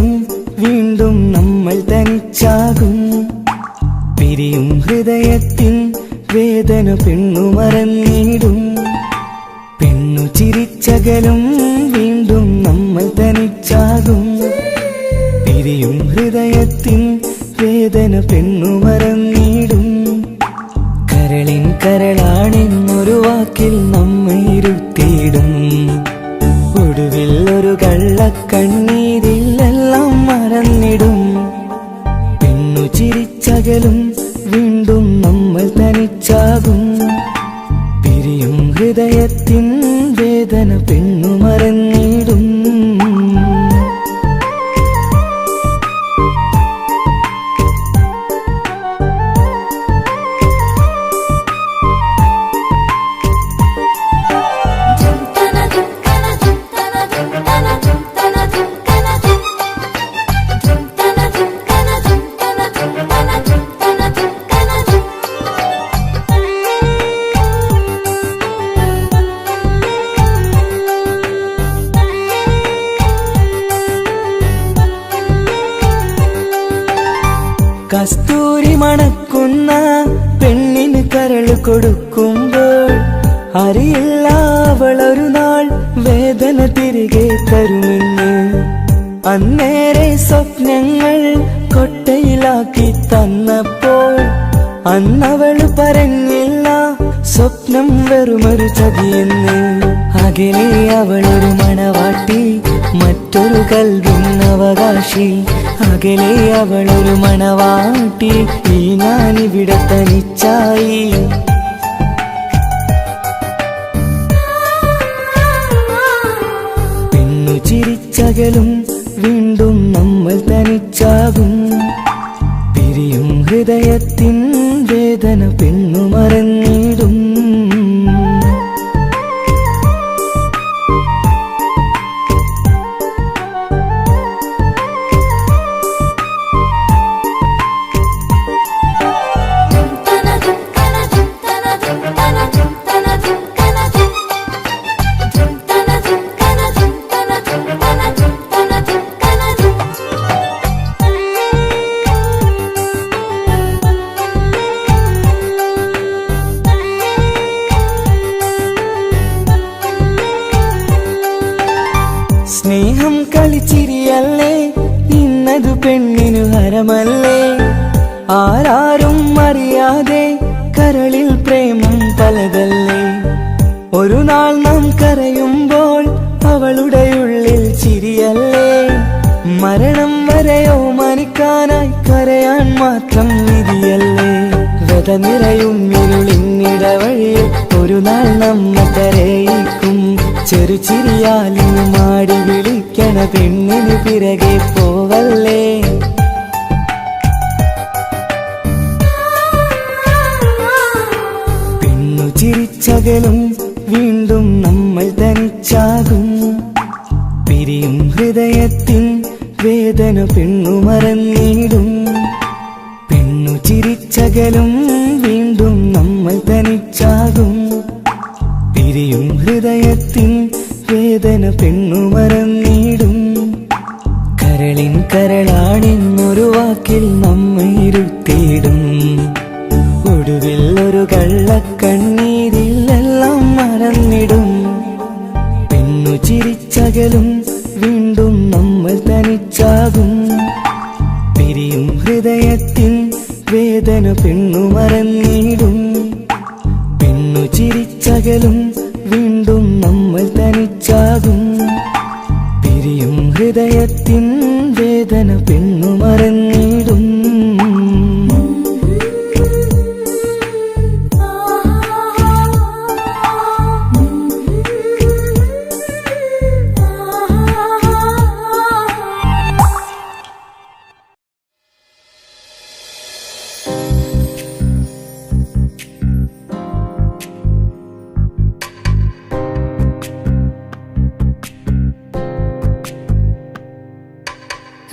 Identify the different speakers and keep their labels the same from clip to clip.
Speaker 1: ചിരിച്ചകലും വീണ്ടും നമ്മൾ തനിച്ചാകും. പിരിയും ഹൃദയത്തിൻ വേദന പെണ്ണു മറന്നിടും. പെണ്ണു ചിരിച്ചകലും വീണ്ടും നമ്മൾ തനിച്ചാകും. പിരിയും ഹൃദയത്തിൻ വേദന പെണ്ണു മറന്നിടും. കരളിൻ കരളാണെന്നൊരു വാക്കിൽ നമ്മെ ഇരുത്തിയിടും. ഒടുവിൽ ഒരു കള്ളക്കണ്ണീരിലെല്ലാം മറന്നിടും. പെണ്ണു ചിരിച്ചകലും വീണ്ടും നമ്മൾ തനിച്ചാകും. പിരിയും ഹൃദയത്തിൻ വേദന പെണ്ണു മറന്നിടും. കസ്തൂരി മണക്കുന്ന പെണ്ണിന് കരൾ കൊടുക്കുമ്പോൾ അറിയില്ല അവളൊരു നാൾ വേദന തിരികെ തരുമെന്ന്. അന്നേരെ സ്വപ്നങ്ങൾ കൊട്ടയിലാക്കി തന്നപ്പോൾ അന്നവള് പറഞ്ഞില്ല സ്വപ്നം വെറുമൊരു ചതിയെന്ന്. അകലെ അവളൊരു മണവാട്ടി, മറ്റൊരു കൽവിൻ അവകാശി. അകലെ അവളൊരു മണവാട്ടി, ഈ ഞാനിവിടെ തനിച്ചായി. പെണ്ണു ചിരിച്ചകലും വീണ്ടും നമ്മൾ തനിച്ചാകും. പിരിയും ഹൃദയത്തിൻ വേദന പെണ്ണു മറന്നിടും. സ്നേഹം കളിച്ചിരിയല്ലേ, ഇന്നതു പെണ്ണിനു ഹരമല്ലേ. ആരാരും അറിയാതെ കരളിൽ പ്രേമം പലതല്ലേ. ഒരു നാൾ നാം കരയുമ്പോൾ അവളുടെ ഉള്ളിൽ ചിരിയല്ലേ. മരണം വരെയോ മനിക്കാനായി കരയാൻ മാത്രം വിധിയല്ലേ. വ്യത നിറയും ഇരുളിന്നിടവഴിയിൽ ഒരു നാൾ നമ്മെ കരയിക്കും. ചെറുചിരിയാലിനു മാടി വിളിക്കണ പെണ്ണിന് പിറകെ പോവല്ലേ. പെണ്ണു ചിരിച്ചകലും വീണ്ടും നമ്മൾ തനിച്ചാകും. പിരിയും ഹൃദയത്തിൻ വേദന പെണ്ണു മറന്നിടും. പെണ്ണു ചിരിച്ചകലും വീണ്ടും നമ്മൾ തനിച്ചാകും. പിരിയും ഹൃദയത്തിൻ വേദന പെണ്ണു മറന്നിടും. കരളിൻ കരളാണെന്നൊരു വാക്കിൽ നമ്മെ ഇരുത്തിയിടും. ഒടുവിൽ ഒരു കള്ളക്കണ്ണീരിലെല്ലാം മറന്നിടും. പെണ്ണു ചിരിച്ചകലും വീണ്ടും നമ്മൾ തനിച്ചാകും. പിരിയും ഹൃദയത്തിൻ വേദന പെണ്ണു മറന്നിടും. പെണ്ണു ചിരിച്ചകലും വീണ്ടും നമ്മൾ തനിച്ചാകും. പിരിയും ഹൃദയത്തിൻ വേദന പെണ്ണു മറന്നിടും.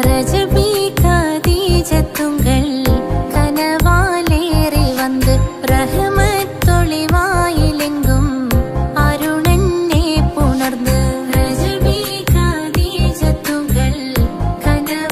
Speaker 2: ரஜபி கதீஜத்துங்கள் கனவாலேறி வந்து ரஹமத்தொளிவாயிலெங்கும் அருணன்னே புணர்ந்து ரஜபி கதீஜத்துங்கள் கனவாலேறி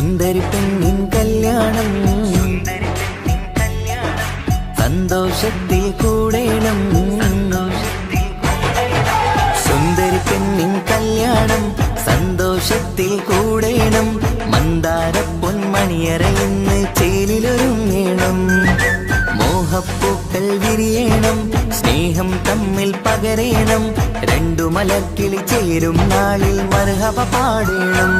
Speaker 1: സുന്ദരി പെണ്ണിൻ കല്യാണം സന്തോഷത്തിൽ കൂടേണം. സുന്ദരി പെണ്ണിൻ കല്യാണം സന്തോഷത്തിൽ കൂടേണം. മന്ദാര പൊന്മണിയറയിന്ന് ചേലിലൊരുങ്ങേണം. മോഹപ്പൂക്കൾ വിരിയണം, സ്നേഹം തമ്മിൽ പകരേണം. രണ്ടു മലർക്കിളി ചേരും നാളിൽ മർഹബ പാടേണം.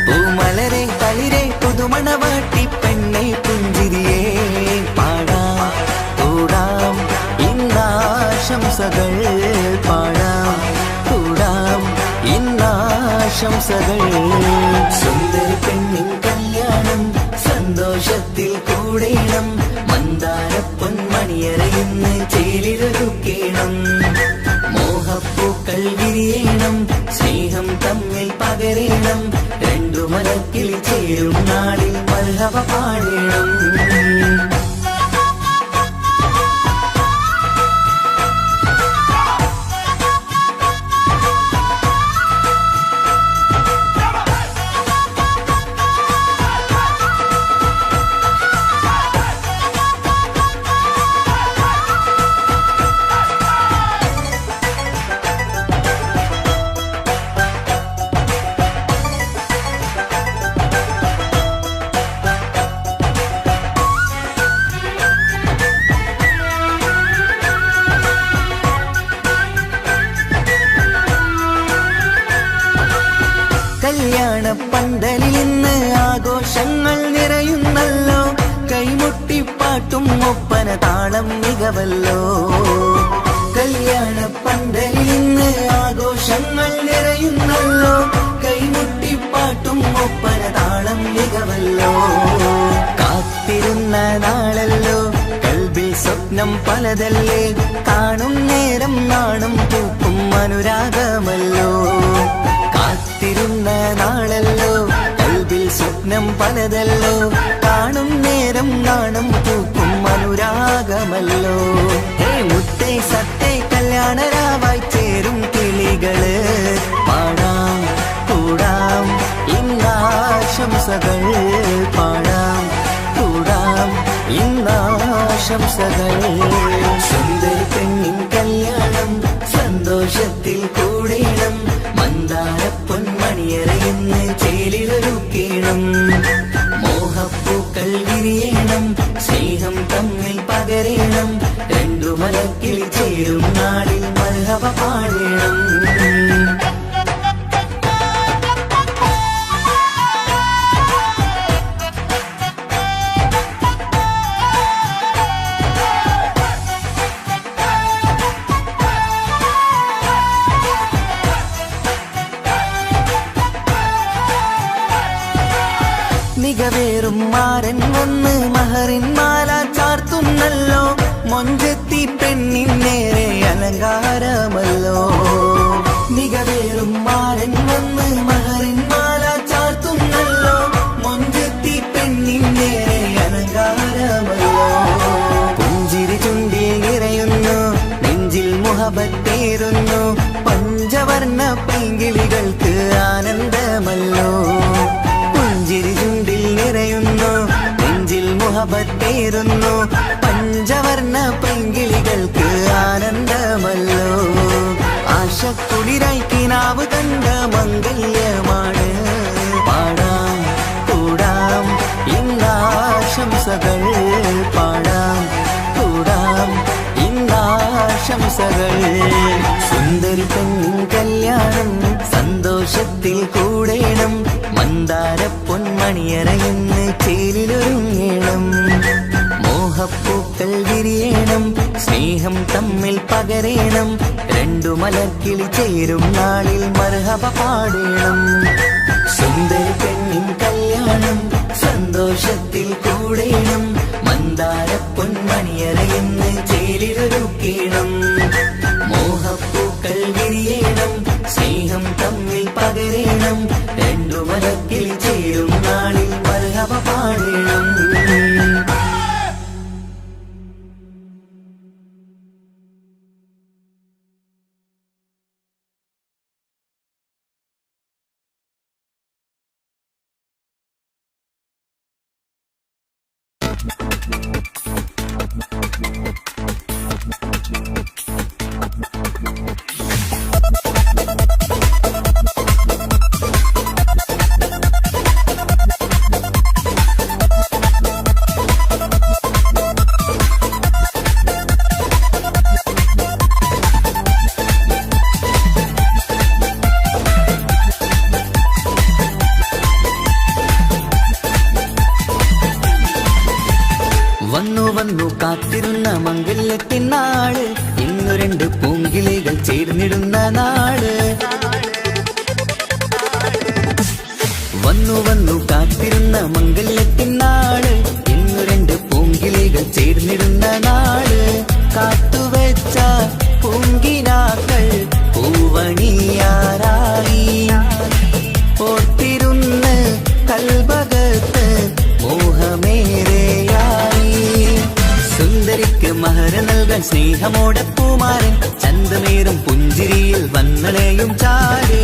Speaker 1: പൂമലരെ തളിരെ പുതുമണവാട്ടി പെണ്ണെ പുഞ്ചിരിയേ പാടാം കൂടാം ഇന്നാശംസകൾ പാടാം കൂടാം ഇന്നാശംസകൾ. സുന്ദരി പെണ്ണിൻ കല്യാണം സന്തോഷത്തിൽ കൂടേണം. മന്ദാര പൊന്മണിയറയിന്ന് ചേലിലൊരുക്കേണം. മോഹപ്പൂക്കൾ വിരിയണം, സ്നേഹം തമ്മിൽ പകരേണം. രണ്ടു മലക്കിളി ചേരും നാളിൽ മർഹബ പാടേണം. കല്യാണ പന്തലിൽ ഇന്ന് ആഘോഷങ്ങൾ നിറയുന്നല്ലോ. കൈമുട്ടിപ്പാട്ടും ഒപ്പന താളം മികവല്ലോ. കല്യാണ പന്തലിൽ ഇന്ന് ആഘോഷങ്ങൾ നിറയുന്നല്ലോ. കൈമുട്ടിപ്പാട്ടും ഒപ്പന താളം മികവല്ലോ. കാത്തിരുന്ന നാളല്ലോ, കൽബിൽ സ്വപ്നം പലതല്ലേ. കാണും നേരം നാണം പൂക്കും അനുരാഗമല്ലോ. കാത്തിരുന്ന നാളല്ലോ, കൽബിൽ സ്വപ്നം പലതല്ലോ. കാണും നേരം നാണം പൂക്കും അനുരാഗമല്ലോ. ഹേ മുത്തേ സത്തേ കല്യാണരാവായി ചേരും കിളികള് പാടാം കൂടാം ഇന്നാശംസകൾ പാടാം കൂടാം ഇന്നാശംസകൾ. സുന്ദരി പെണ്ണിൻ കല്യാണം സന്തോഷത്തിൽ കൂടേണം. മന്ദാര പൊന്മണിയറയിന്ന് ചേലിലൊരുക്കേണം. മോഹപ്പൂക്കൾ വിരിയണം, സ്നേഹം തമ്മിൽ പകരേണം. രണ്ടു മലക്കിളി ചേരും നാളിൽ മർഹബ പാടേണം. മികവേറും മാരൻ ഒന്ന് മഹറിൻ മാല ചാർത്തുന്നല്ലോ. മൊഞ്ചെത്തി പെണ്ണിൻ നേരെ അലങ്കാരമല്ലോ. മികവേറും മാരൻ ഒന്ന് മഹറിൻ മാല ചാർത്തുന്നല്ലോ. മൊഞ്ചെത്തി പെണ്ണിൻ നേരെ അലങ്കാരമല്ലോ. പുഞ്ചിരി ചുണ്ടിൽ നിറയുന്നു, നെഞ്ചിൽ മുഹബത്തേറുന്നു. പഞ്ചവർണ്ണ പൈങ്കിളികൾക്ക് ആനന്ദമല്ലോ. പുഞ്ചിരി ചുണ്ടിൽ നിറയുന്നു, നെഞ്ചിൽ മുഹബത്തേറുന്നു. പഞ്ചവർണ്ണ പൈങ്കിളികൾക്ക് ആനന്ദമല്ലോ. ആശക്കുളിരായി കിനാവ് കണ്ട മംഗല്യമാണ്. പാടാം കൂടാം ഇന്നാശംസകൾ പാടാം കൂടാം ഇന്നാശംസകൾ. സുന്ദരി പെണ്ണിൻ കല്യാണം സന്തോഷത്തിൽ കൂടേണം. മന്ദാര പൊന്മണിയറയിന്ന് ചേലിലൊരുങ്ങേണം. മോഹപ്പൂക്കൾ വിരിയണം, സ്നേഹം തമ്മിൽ പകരേണം. രണ്ടു മലർക്കിളി ചേരും നാളിൽ മർഹബ പാടേണം. സുന്ദരി പെണ്ണിൻ കല്യാണം സന്തോഷത്തിൽ കൂടേണം. മന്ദാര പൊന്മണിയറയിന്ന് ചേലിലൊരുക്കേണം. മോഹപ്പൂക്കൾ വിരിയണം, സ്നേഹം തമ്മിൽ പകരേണം. രണ്ടു മലക്കിളി ചേരും നാളിൽ മർഹബ പാടേണം. വന്നു കാത്തിരുന്ന മംഗല്യത്തിനാള്, ഇന്നു രണ്ട് പൂങ്കിളികൾ ചേർന്നിടുന്ന നാട്. വന്നു കാത്തിരുന്ന മംഗല്യത്തിനാള്, ഇന്നു രണ്ട് പൂങ്കിളികൾ ചേർന്നിടുന്ന നാട്. കാത്തുവെച്ച പൂങ്കിനാക്കൾ പൂവണിയാറായി, ഓർത്തിരുന്ന് കൽബകത്ത് മോഹമേറെയായി. സുന്ദരിക്ക് മഹർ നൽകാൻ സ്നേഹമോടെ പൂമാരൻ, ചന്തമേറും പുഞ്ചിരിയിൽ വന്നളയും ചാര്.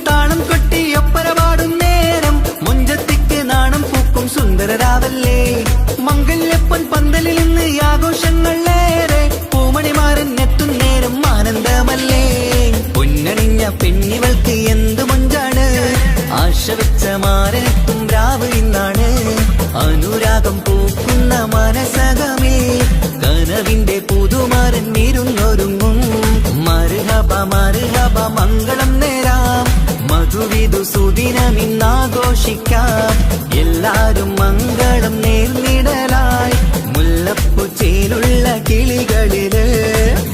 Speaker 1: താളം കൊട്ടി ഒപ്പരപാടും നേരം, മുഞ്ചത്തിക്ക് നാണം പൂക്കും സുന്ദരരാവല്ലേ. മംഗല്യപ്പൊൻ പന്തലിൽ നിന്ന് ആഘോഷങ്ങളേറെ, പൂമണിമാരൻ എത്തും നേരം ആനന്ദമല്ലേ. പൊന്നണിഞ്ഞ പെണ്ണിവൾക്ക് എന്തു മൊഞ്ചാണ്, ആശ വെച്ച മാരനെത്തും രാവ് ഇന്നാണ്. അനുരാഗം പൂക്കുന്ന മനസകമേ, കനവിന്റെ പുതുമാരൻ ഇരുന്നൊരുങ്ങും. മർഹബ മർഹബ മംഗളം നേരാം, മധുവിധു സുദിനമിന്നാഘോഷിക്കാം. എല്ലാരും മംഗളം നേർന്നിടലായി, മുല്ലപ്പൂ ചേലുള്ള കിളികളില്.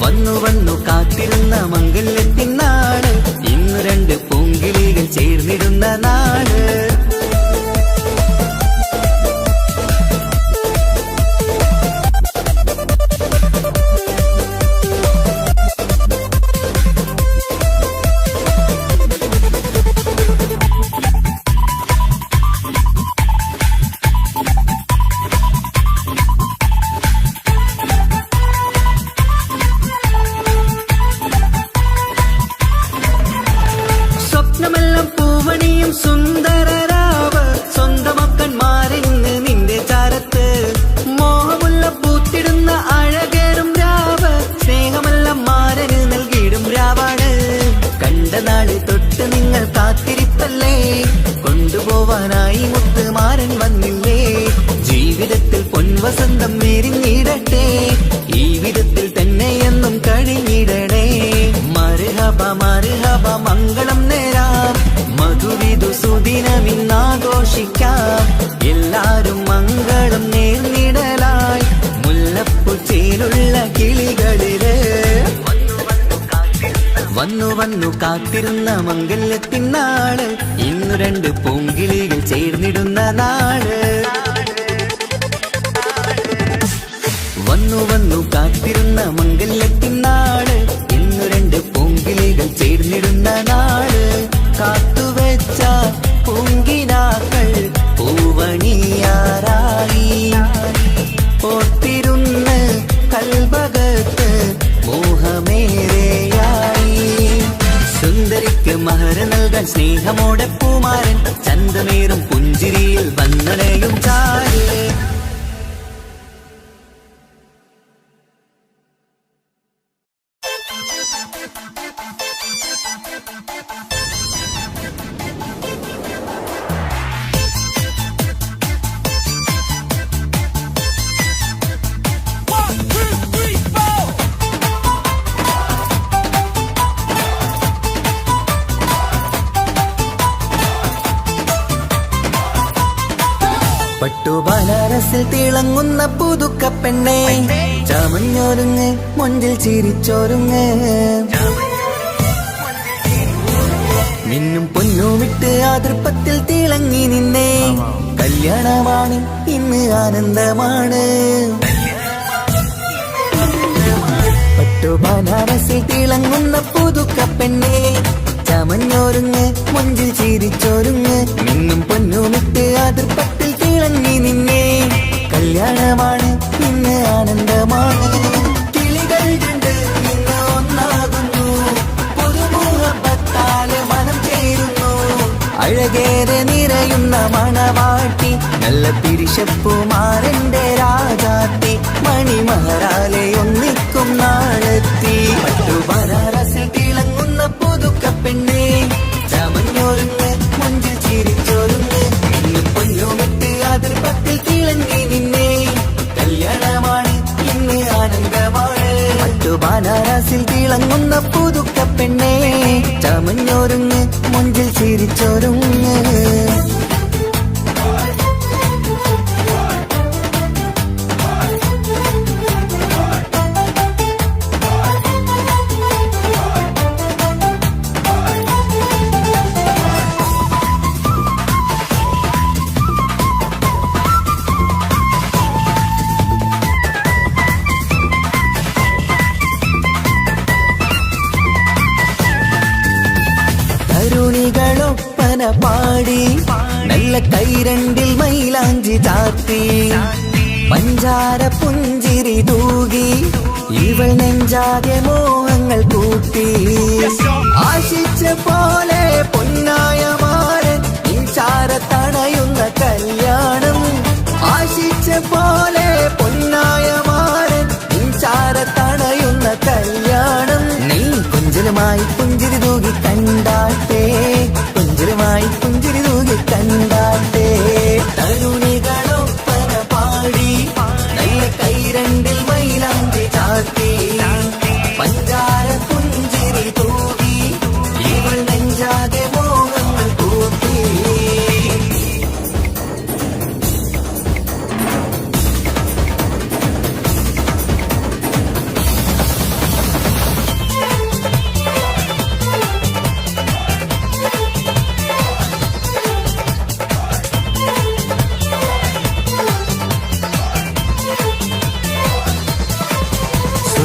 Speaker 1: വന്നു കാത്തിരുന്ന മംഗല്യത്തിനാള്, ഇന്നു രണ്ട് പൂങ്കിളികൾ ചേർന്നിടുന്ന നാട്. സ്വപ്നമെല്ലാം പൂവണിയും സുന്ദരരാവ്, സ്വന്തമക്കന്മാരിന്ന് നിന്റെ ചാരത്ത്. മോഹമുള്ള പൂത്തിടുന്ന അഴകേറും രാവ്, സ്നേഹമെല്ലാം മാരന് നൽകിയിടും രാവാണ്. കണ്ട നാള് തൊട്ട് നിങ്ങൾ കാത്തിരിപ്പല്ലേ, കൊണ്ടുപോവാനായി മുത്തുമാരൻ വന്നില്ലേ. ജീവിതത്തിൽ പൊൻവസന്തം നേരിഞ്ഞിടട്ടെ, ഈ വിധത്തിൽ തന്നെ എന്നും കഴിഞ്ഞിടണേ. മർഹബ മർഹബ മംഗളം നേരാം, മധുവിധു സുദിനമിന്നാഘോഷിക്കാം. എല്ലാരും മംഗളം നേർന്നിടലായി, മുല്ലപ്പൂ ചേലുള്ള കിളികളില്. വന്നു കാത്തിരുന്ന മംഗല്യത്തിനാള്, ഇന്നു രണ്ട് പൂങ്കിളികൾ ചേർന്നിടുന്ന നാട്. വന്നു കാത്തിരുന്ന മംഗല്യത്തിനാള്, ഇന്നു രണ്ട് പൂങ്കിളികൾ ചേർന്നിടുന്ന നാട്. കാത്തുവെച്ച പൂങ്കിനാക്കൾ പൂവണിയാറായി, ഓർത്തിരുന്ന് കൽബകത്ത് മോഹമേറെയായി. സുന്ദരിക്ക് മഹർ നൽകാൻ സ്നേഹമോടെ പൂമാരൻ, ചന്തമേറും പുഞ്ചിരിയിൽ വന്നളയും ചാര്. പട്ടുബനാരസിൽ തിളങ്ങുന്ന പുതുക്കപ്പെണ്ണേ, ചമഞ്ഞൊരുങ്ങ് മുഞ്ചിൽ ചിരിച്ചോരുങ്ങ്. മിന്നും പൊന്നുമിട്ട് ആതൃപ്പത്തിൽ തിളങ്ങി നിന്നേ, കല്യാണമാണ് ഇന്ന് ആനന്ദമാണ്. പട്ടു ബനാറസിൽ തിളങ്ങുന്ന പുതുക്കപ്പെണ്ണേ ചമഞ്ഞോരുങ്ങ് മുഞ്ചിൽ ചിരിച്ചോരുങ്ങ് മിന്നും പൊന്നുമിട്ട് അതിർപ്പത്തിൽ തിളങ്ങി നിന്നെ കല്യാണമാണ് ഇന്ന് ആനന്ദമാണ് കിളികൾ കണ്ട് ഇന്ന് ഒന്നാകുന്നു പുതുമുഹബത്താല് മനം ചേരുന്നു അഴകേറെ നിറയുന്ന മണവാട്ടി നല്ല തിരിശപ്പുമാരന്റെ രാജാത്തി മണിമഹറാലെ ഒന്നിക്കും നാളെത്തി പട്ടുബനാറസിൽ തിളങ്ങുന്ന പുതുക്കപ്പെണ്ണേ ചമഞ്ഞോരുങ്ങ് മുഞ്ചിൽ ചിരിച്ചോരുങ്ങ് ഇന്ന് പൊന്നുമിട്ട് അതിർപ്പത്തിൽ തിളങ്ങി നിന്നെ കല്യാണമാണ് ഇന്ന് ആനന്ദമാണ് പട്ടുബനാറസിൽ തിളങ്ങുന്ന പുതുക്കപ്പെണ്ണേ ചമഞ്ഞോരുങ്ങ് മുഞ്ചിൽ ചിരിച്ചോരുങ്ങ് തരുണികളൊപ്പന പാടി നല്ല കൈരണ്ടിൽ മൈലാഞ്ചി ചാർത്തി പഞ്ചാര പുഞ്ചിരി തൂകി ഇവൾ നെഞ്ചാകെ മോഹങ്ങൾ കൂട്ടി ആശിച്ച പോലെ പൊന്നായ മാരൻ ചാരത്തണയുന്ന കല്യാണം ആശിച്ച പോലെ പൊന്നായ മാരൻ ചാരത്തണയുന്ന കല്യാണം നീ കുഞ്ചലുമായി പുഞ്ചിരി തൂകി കണ്ടാട്ടെ കുഞ്ചലുമായി പുഞ്ചിരി തൂകി കണ്ടാട്ടെ തരുണികളൊപ്പന പാടി നല്ല കൈരണ്ടിൽ മൈലാഞ്ചി ചാർത്തി പഞ്ചാര പുഞ്ചിരി തൂകി ഇവൾ നെഞ്ചാകെ മോഹങ്ങൾ കൂട്ടി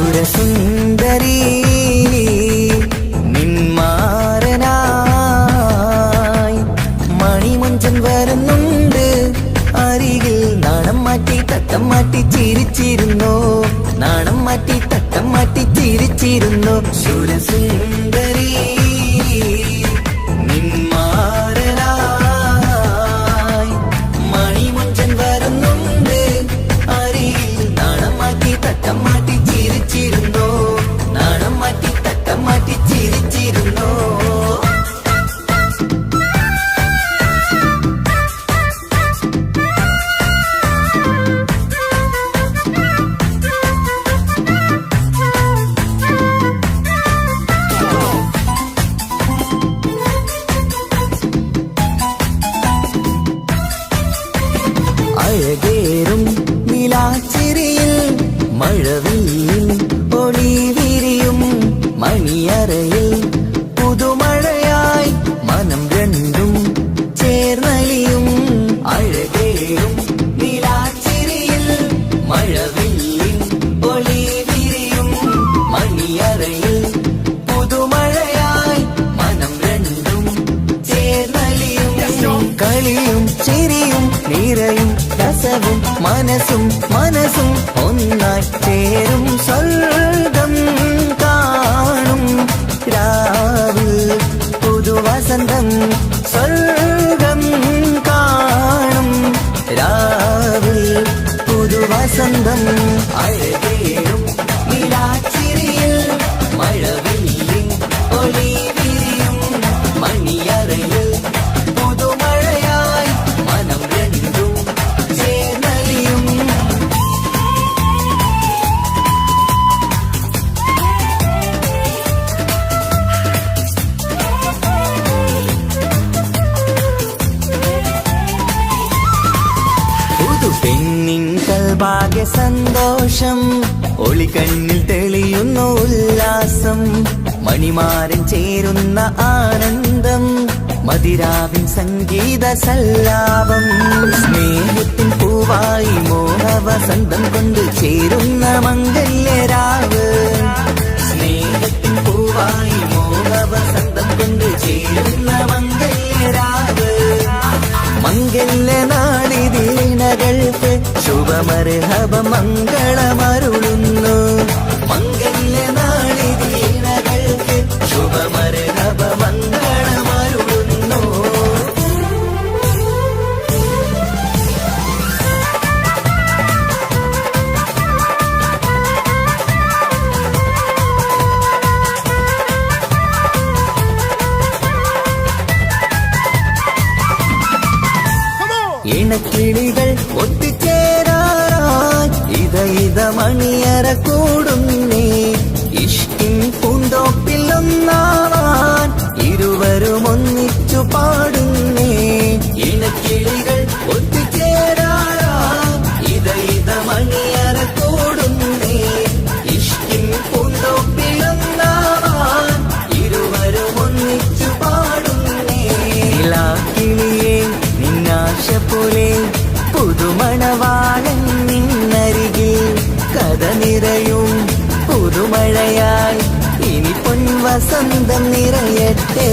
Speaker 1: സുരസുന്ദരി നിന്മാരനായി മണിമുഞ്ചൻ വരുന്നുണ്ട് അരികിൽ നാണം മാറ്റി തട്ടം മാറ്റി ചിരിച്ചിരുന്നു നാണം മാറ്റി തട്ടം മാറ്റി ചിരിച്ചിരുന്നു സുരസുന്ദരി നിന്മാരനായി മണിമുഞ്ചൻ വരുന്നുണ്ട് അരികിൽ നാണം മാറ്റി തട്ടം മാറ്റി ചിരിച്ചിരുന്നു നാണം മാറ്റി തട്ടം മാറ്റി ചിരിച്ചിരുന്നു അഴകേറും നിലാച്ചിരിയിൽ മഴവില്ലിൻ ഒളി വിരിയും മണിയറയിൽ പുതുമഴയായി മനം രണ്ടും ചേർന്നലിയും അഴകേറും നിലാച്ചിരിയിൽ മഴവില്ലിൻ ഒളി വിരിയും മണിയറയിൽ പുതുമഴയായി മനം രണ്ടും ചേർന്നലിയും കളിയും ചിരിയും നിറയും രസവും മനസ്സും മനസ്സും ഒന്നായി ചേരും സ്വർഗം കാണും രാവിൽ പുതുവസന്തം സ്വർഗം കാണും രാവിൽ പുതുവസന്തം അഴകേറും നിലാച്ചിരിയിൽ മഴവില്ലിൻ ഒളി വിരിയും മണിയറയിൽ പുതുമഴയായി മനം രണ്ടും ചേർന്നലിയും പുതു പെണ്ണിൻകൾ ഭാഗ്യ സന്തോഷം ഒളിക്കണ്ണിൽ തെളിയുന്നു ഉല്ലാസം മണിമാരൻ ചേരുന്ന ആനന്ദം മതിരാവിൻ സംഗീത സല്ലാപം സ്നേഹത്തിൻ പൂവായി മോഹവസന്തം കൊണ്ട് ചേരുന്ന മംഗല്യരാവ് ശുഭമർഹബ മംഗളമരുളുന്നു. മംഗല്യ നാളിതീണകൾക്ക് ശുഭമർഹബ മംഗളമരുളുന്നു. ഇണക്കിളികൾ ഒത്തുചേരാറായി ഇത മണിയറ കൂടുന്നേ. ഇഷ്കിൻ പൂന്തോപ്പിൽ ഒന്നാവാൻ ഇരുവരും ഒന്നിച്ചു പാടുന്നേ. ഇണക്കിളികൾ ഒത്തുചേരാറായി ഇത മണിയറ കൂടുന്നേ. ഇഷ്കിൻ പൂന്തോപ്പിൽ ഒന്നാവാൻ ഇരുവരും ഒന്നിച്ചു പാടുന്നേ. കിളിയേ നിന്നാശ പോലെ പുതുമണവാളൻ നിന്നരികിൽ കഥ നിറയും പുതുമഴയായി ഇനി പൊൻവസന്തം നിറയട്ടെ.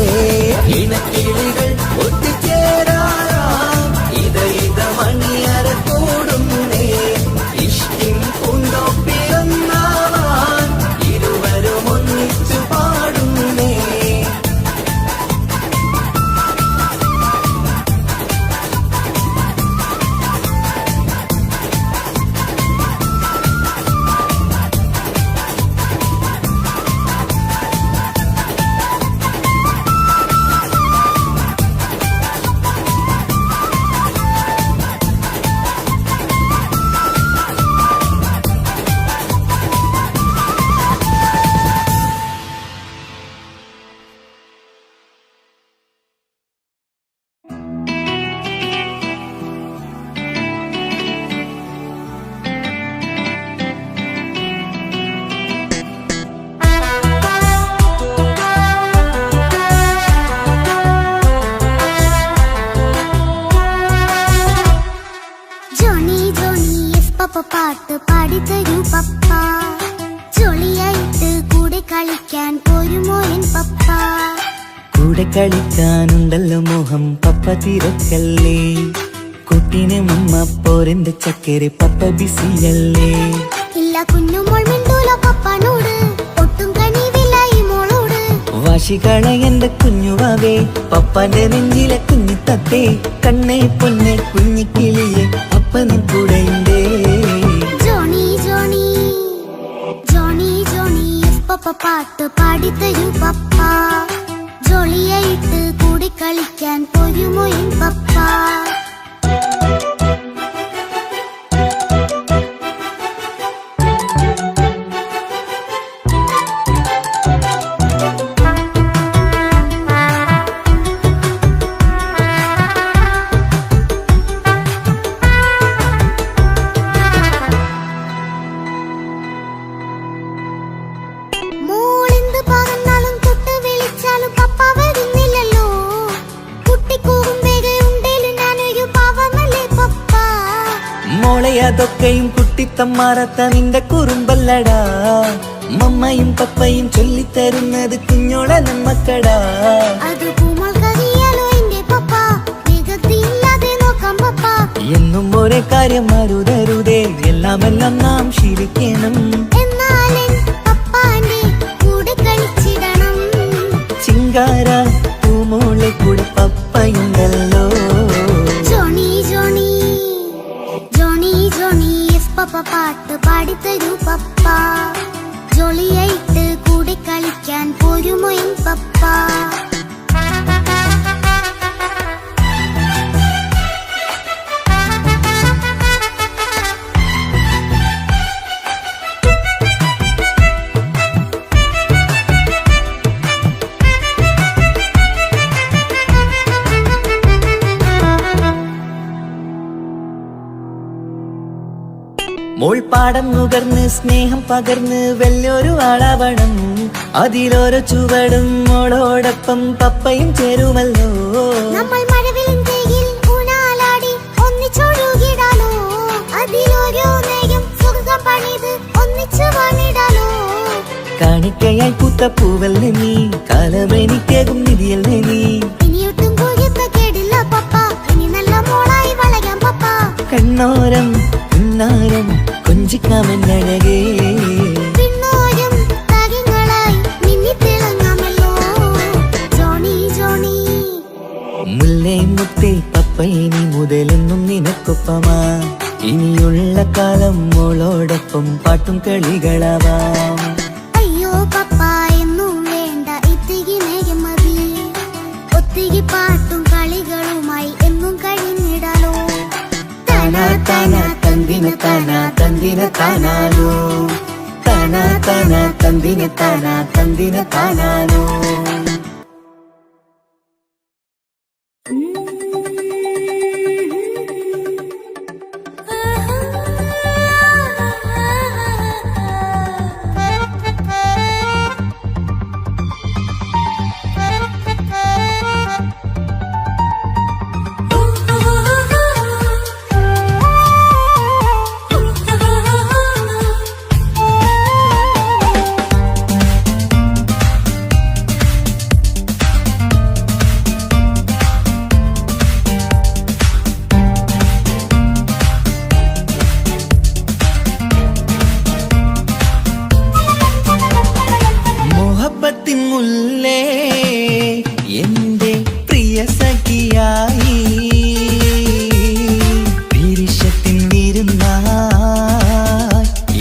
Speaker 1: ഇണക്കിളികൾ ഒത്തുചേരാറാം ഇത മണിയറ കൂടുന്നേ. ഇഷ്കിൻ പൂന്തോപ്പിലൊന്നാവാൻ ഇരുവരും ഒന്നിച്ചു പാടുന്നേ.
Speaker 2: പാട്ട് പാടിത്തരൂ പപ്പ. ജോളിയായിട്ട് കൂടെ കളിക്കാൻ പോരുമോ എൻ പപ്പ?
Speaker 1: കൂടെ കളിക്കാനുണ്ടല്ലോ മോഹം പപ്പ തിരക്കല്ലേ. കുട്ടിനെ മുമ്മ പോരെന്റെ ചക്കര പപ്പ ബിസിയല്ലേ.
Speaker 2: ഇല്ല കുഞ്ഞുമോൾ മിണ്ടൂല പപ്പനോട്, ഒട്ടും കനിവില്ല ഈ മോളോട്.
Speaker 1: വാശികള എന്റെ കുഞ്ഞുവാവേ പപ്പന്റെ നെഞ്ചിലെ കുഞ്ഞിത്തത്തേ. കണ്ണേ പൊന്നെ കുഞ്ഞിക്കിളിയെ അപ്പനും കൂടെയുണ്ടേ.
Speaker 2: ജോണി ജോണി ജോണി ജോണി പപ്പ പാട്ട് പാടിത്തരൂ പപ്പ. ജോളിയായിട്ട് കൂടി കളിക്കാൻ പോരുമോ എൻ പപ്പ?
Speaker 1: അതൊക്കെയും കുട്ടിത്തമ്മാറത്ത നിന്റെ കുറുമ്പല്ലടാ. മമ്മയും പപ്പയും ചൊല്ലിത്തരുന്നത് കുഞ്ഞോളെ നമ്മക്കടാ. എന്നും ഒരേ കാര്യം അരുതരുതേ, എല്ലാം നാം ശീലിക്കണം. ചിങ്കാര പൂമോളെ കൂടെ പപ്പയുണ്ടല്ലോ.
Speaker 2: പപ്പ പാട്ട് പാടിത്തരൂ പപ്പ. ജോളിയായിട്ട് കൂടെ കളിക്കാൻ പോരുമോ എൻ പപ്പ?
Speaker 1: മോൾപ്പാടം നുകർന്ന് സ്നേഹം പകർന്ന് വലിയൊരു ആളാവണം. അതിലോരോ ചുവടും മോളോടൊപ്പം പപ്പയും ചേരുമല്ലോ.
Speaker 2: നമ്മൾ മഴവിലും തേയിൽ ഊനാലാടി ഒന്നിച്ചൊഴുകിടാലോ. അതിലോരോ നേരം സുഖം പണിത് ഒന്നിച്ചു വാണിടാലോ.
Speaker 1: കാണിക്കയായി പൂത്ത പൂവല്ലേ നീ, കാലമെനിക്കേകും നിധിയല്ലേ നീ.
Speaker 2: ഇനിയൊട്ടും കൂകിത്ത കേടില്ല പപ്പ, ഇനി നല്ല മോളായി വളരാം പപ്പ.
Speaker 1: കണ്ണോരം പുന്നാരം കൊഞ്ചിക്കാമെന്നഴകേ
Speaker 2: പിന്നോരും തകിങ്ങളായി മിന്നിത്തിളങ്ങാമല്ലോ ജോണി ജോണി.
Speaker 1: മുല്ലേ മുത്തേ പപ്പയിനി മുതലെന്നും നിനക്കൊപ്പമാ ഇനിയുള്ള കാലം മോളോടൊപ്പം പാട്ടും കളികളാവാം.
Speaker 2: അയ്യോ പപ്പ എന്നും വേണ്ട ഇത്തിരി നേരം മതി ഒത്തിരി പാട്ടും കളികളുമായി എന്നും കഴിഞ്ഞിടാലോ.
Speaker 1: താനാ താനാ തന്തിന താനാ തന്തിന താനാലോ താനാ താനാ തന്തിന താനാ തന്തിന താനാലോ. മുഹബത്തിൻ മുല്ലേ എന്റെ പ്രിയ സഖിയായി വിരിശത്തിൻ വിരുന്നായി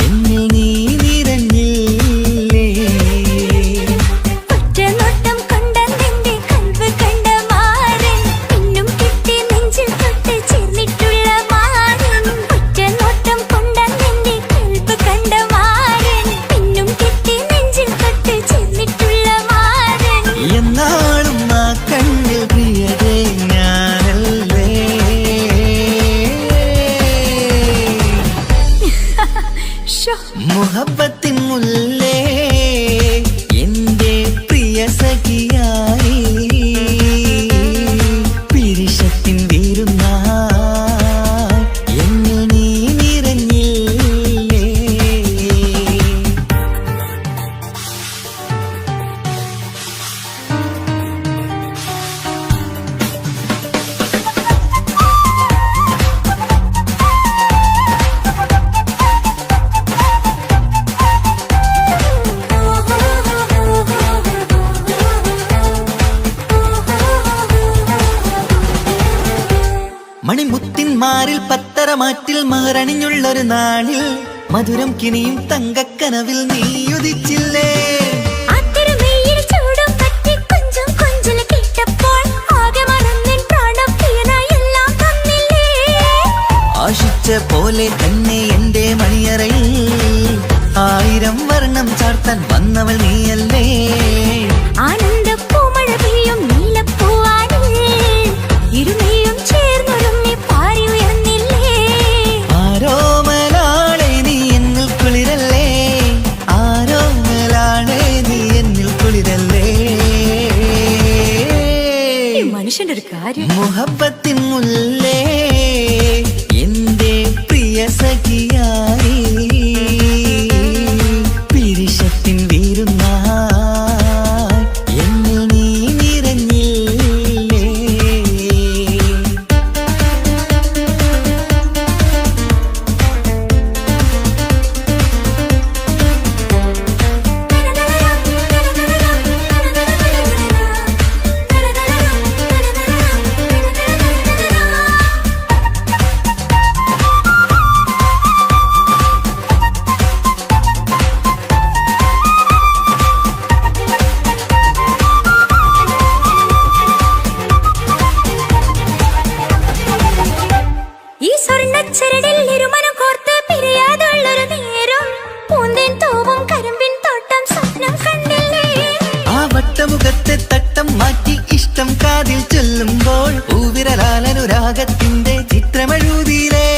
Speaker 1: എന്നിൽ നീ നിറഞ്ഞില്ലേ.
Speaker 3: ഒറ്റനോട്ടം കൊണ്ട നിന്റെ കൽവ് കണ്ട മാരൻ പിന്നും കിട്ടി നെഞ്ചിൽ തൊട്ട് ചേർന്നിട്ടുള്ള മാരൻ. ഒറ്റനോട്ടം കൊണ്ട നിന്റെ കൽവ് കണ്ട മാരൻ പിന്നും കിട്ടി നെഞ്ചിൽ തൊട്ട് ചേർന്നിട്ടുള്ള മാരൻ.
Speaker 1: എന്നാളും ആ കണ്ണിൽ പ്രിയതേ ഞാനല്ലേ.
Speaker 3: ഷോ
Speaker 1: മുഹബത്തിൻ മുല്ലേ എന്റെ പ്രിയ സഖിയായി പിരിശത്തിൻ വിരുന്നായി എന്നിൽ നീ നിറഞ്ഞില്ലേ. മണിമുത്തിൻ മാറിൽ പത്തരമാറ്റിൽ മഹറണിഞ്ഞുള്ളൊരു നാളിൽ മധുരം കിനിയും തങ്കക്കനവിൽ നീയുദിച്ചില്ലേ.
Speaker 3: ആ തിരുമേയിൽ ചൂടും പറ്റി കൊഞ്ചും കൊഞ്ചൽ കേട്ടപ്പോൾ ആകെ മറന്നിൻ പ്രാണപ്രിയനായി എല്ലാം തന്നില്ലേ.
Speaker 1: ആശിച്ച പോലെ തന്നെ എന്റെ മണിയറയിൽ 1000 വർണ്ണം ചാർത്താൻ വന്നവൾ നീയല്ലേ.
Speaker 3: ആനന്ദ പൂമഴ പെയ്യും നീലപ്പൂവാനിൽ ഇരുമയും ചേർന്നൊരുമ്മി പാറി ഉയർന്നില്ലേ.
Speaker 1: ആരോമലാളെ നീ എന്നിൽ കുളിരല്ലേ ആരോമലാളെ നീ എന്നിൽ കുളിരല്ലേ.
Speaker 3: ഈ മനുഷ്യന്റെ ഒരു കാര്യം.
Speaker 1: മുഹബത്തിൻ മുല്ലേ എന്റെ പ്രിയ സഖിയായി പിരിശത്തിൻ വിരുന്നായി എന്നിൽ നീ നിറഞ്ഞില്ലേ.
Speaker 3: ഈ സ്വർണ്ണച്ചരടിൽ ഇരുമനം കോർത്ത് പിരിയാതുള്ളൊരു നേരം പൂന്തേൻ തൂവും കരിമ്പിൻ തോട്ടം സ്വപ്നം കണ്ടില്ലേ.
Speaker 1: ആ വട്ടമുഖത്തെ തട്ടം മാറ്റി ഇഷ്ടം കാതിൽ ചൊല്ലുമ്പോൾ പൂവിരലാലനുരാഗത്തിന്റെ ചിത്രമെഴുതിയിലേ.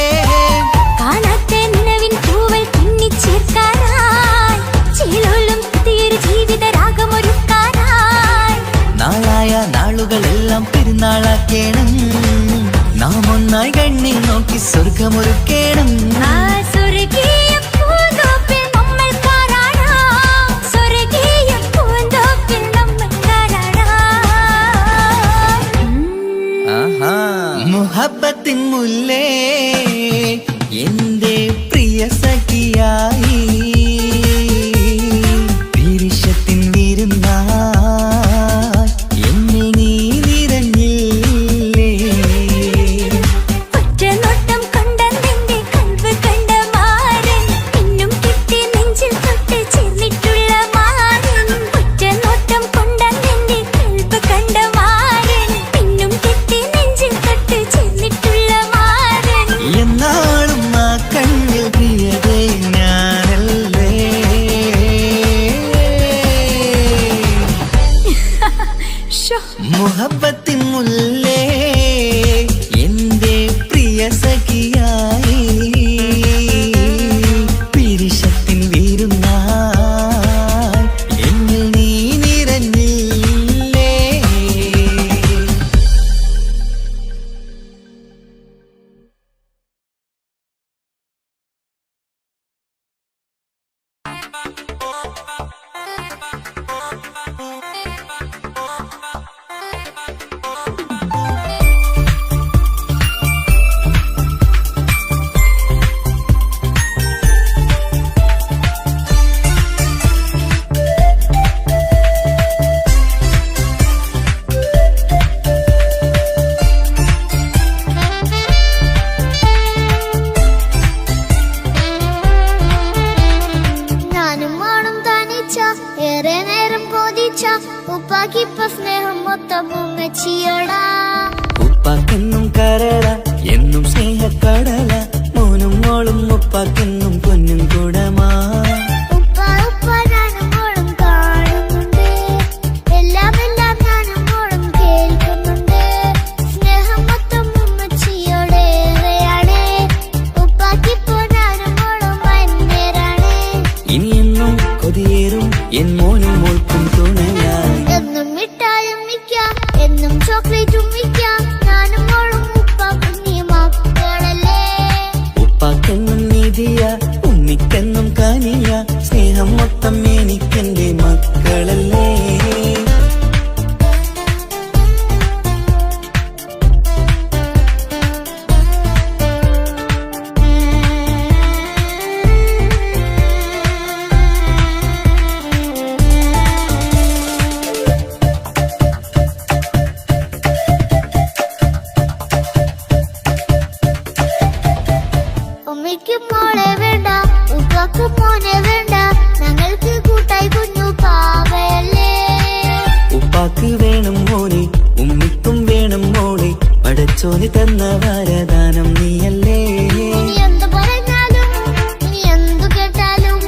Speaker 3: കാണാത്ത നിലവിൻ പൂവൽ പിന്നിച്ചേർക്കാനായി ചീലോലും പുതിയൊരു ജീവിത രാഗമൊരുക്കാനായി
Speaker 1: നാളായ നാളുകളെല്ലാം പെരുന്നാളാക്കേണം നാം ഒന്നായി കണ്ണിൽ നോക്കി സ്വർഗമൊരുക്കേണം.
Speaker 3: ആ സ്വർഗീയ പൂന്തോപ്പിൽ നമ്മൾ കാണാം. സ്വർഗീയ പൂന്തോപ്പിൽ നമ്മൾ കാണാം.
Speaker 1: മുഹബത്തിൻ മുല്ലേ എന്റെ
Speaker 2: ഉപ്പാക്കിപ്പ സ്നേഹം മൊത്തം ഉമ്മച്ചിയോടാ.
Speaker 1: ഉപ്പാക്കെന്നും കരള എന്നും സ്നേഹക്കടല മോനും മോളും ഉപ്പാക്കെന്നും പൊന്നും കുടമാ.
Speaker 2: ഉപ്പ ഉപ്പ ഞാനും മോളും കാണുന്നുണ്ട്, എല്ലാം എല്ലാം ഞാനും മോളും കേൾക്കുന്നുണ്ട്. സ്നേഹം മൊത്തം ഉമ്മച്ചിയോടേറെയാണ്, ഉപ്പാക്കിപ്പോ ഞാനും മോളും വന്നേരാണ്.
Speaker 1: ഇനിയെന്നും കൊതിയേറും എൻ മോനും മോൾക്കും തുണയായി.
Speaker 2: എന്നും മിഠായും വിൽക്കാം, എന്നും ചോക്ലേറ്റും വിൽക്കാം, ഞാനും മോളും ഉപ്പാക്കും നീ മക്കളല്ലേ.
Speaker 1: ഉപ്പാക്കെന്നും നീതിയ ഉമ്മിക്കെന്നും കനിയ സ്നേഹം മൊത്തം എനിക്കെന്റെ മക്കളല്ലേ.
Speaker 2: ഉമ്മയ്ക്കും മോളെ വേണ്ട, ഉപ്പാക്കും മോനെ വേണ്ട, ഞങ്ങൾക്ക് കൂട്ടായി കുഞ്ഞു പാവയല്ലേ.
Speaker 1: ഉപ്പാക്ക് വേണം മോനെ ഉമ്മിക്കും വേണം മോളെ, പടച്ചോന് തന്ന വരദാനം നീയല്ലേ.
Speaker 2: ഇനി എന്ത് പറഞ്ഞാലും ഇനി എന്തു കേട്ടാലും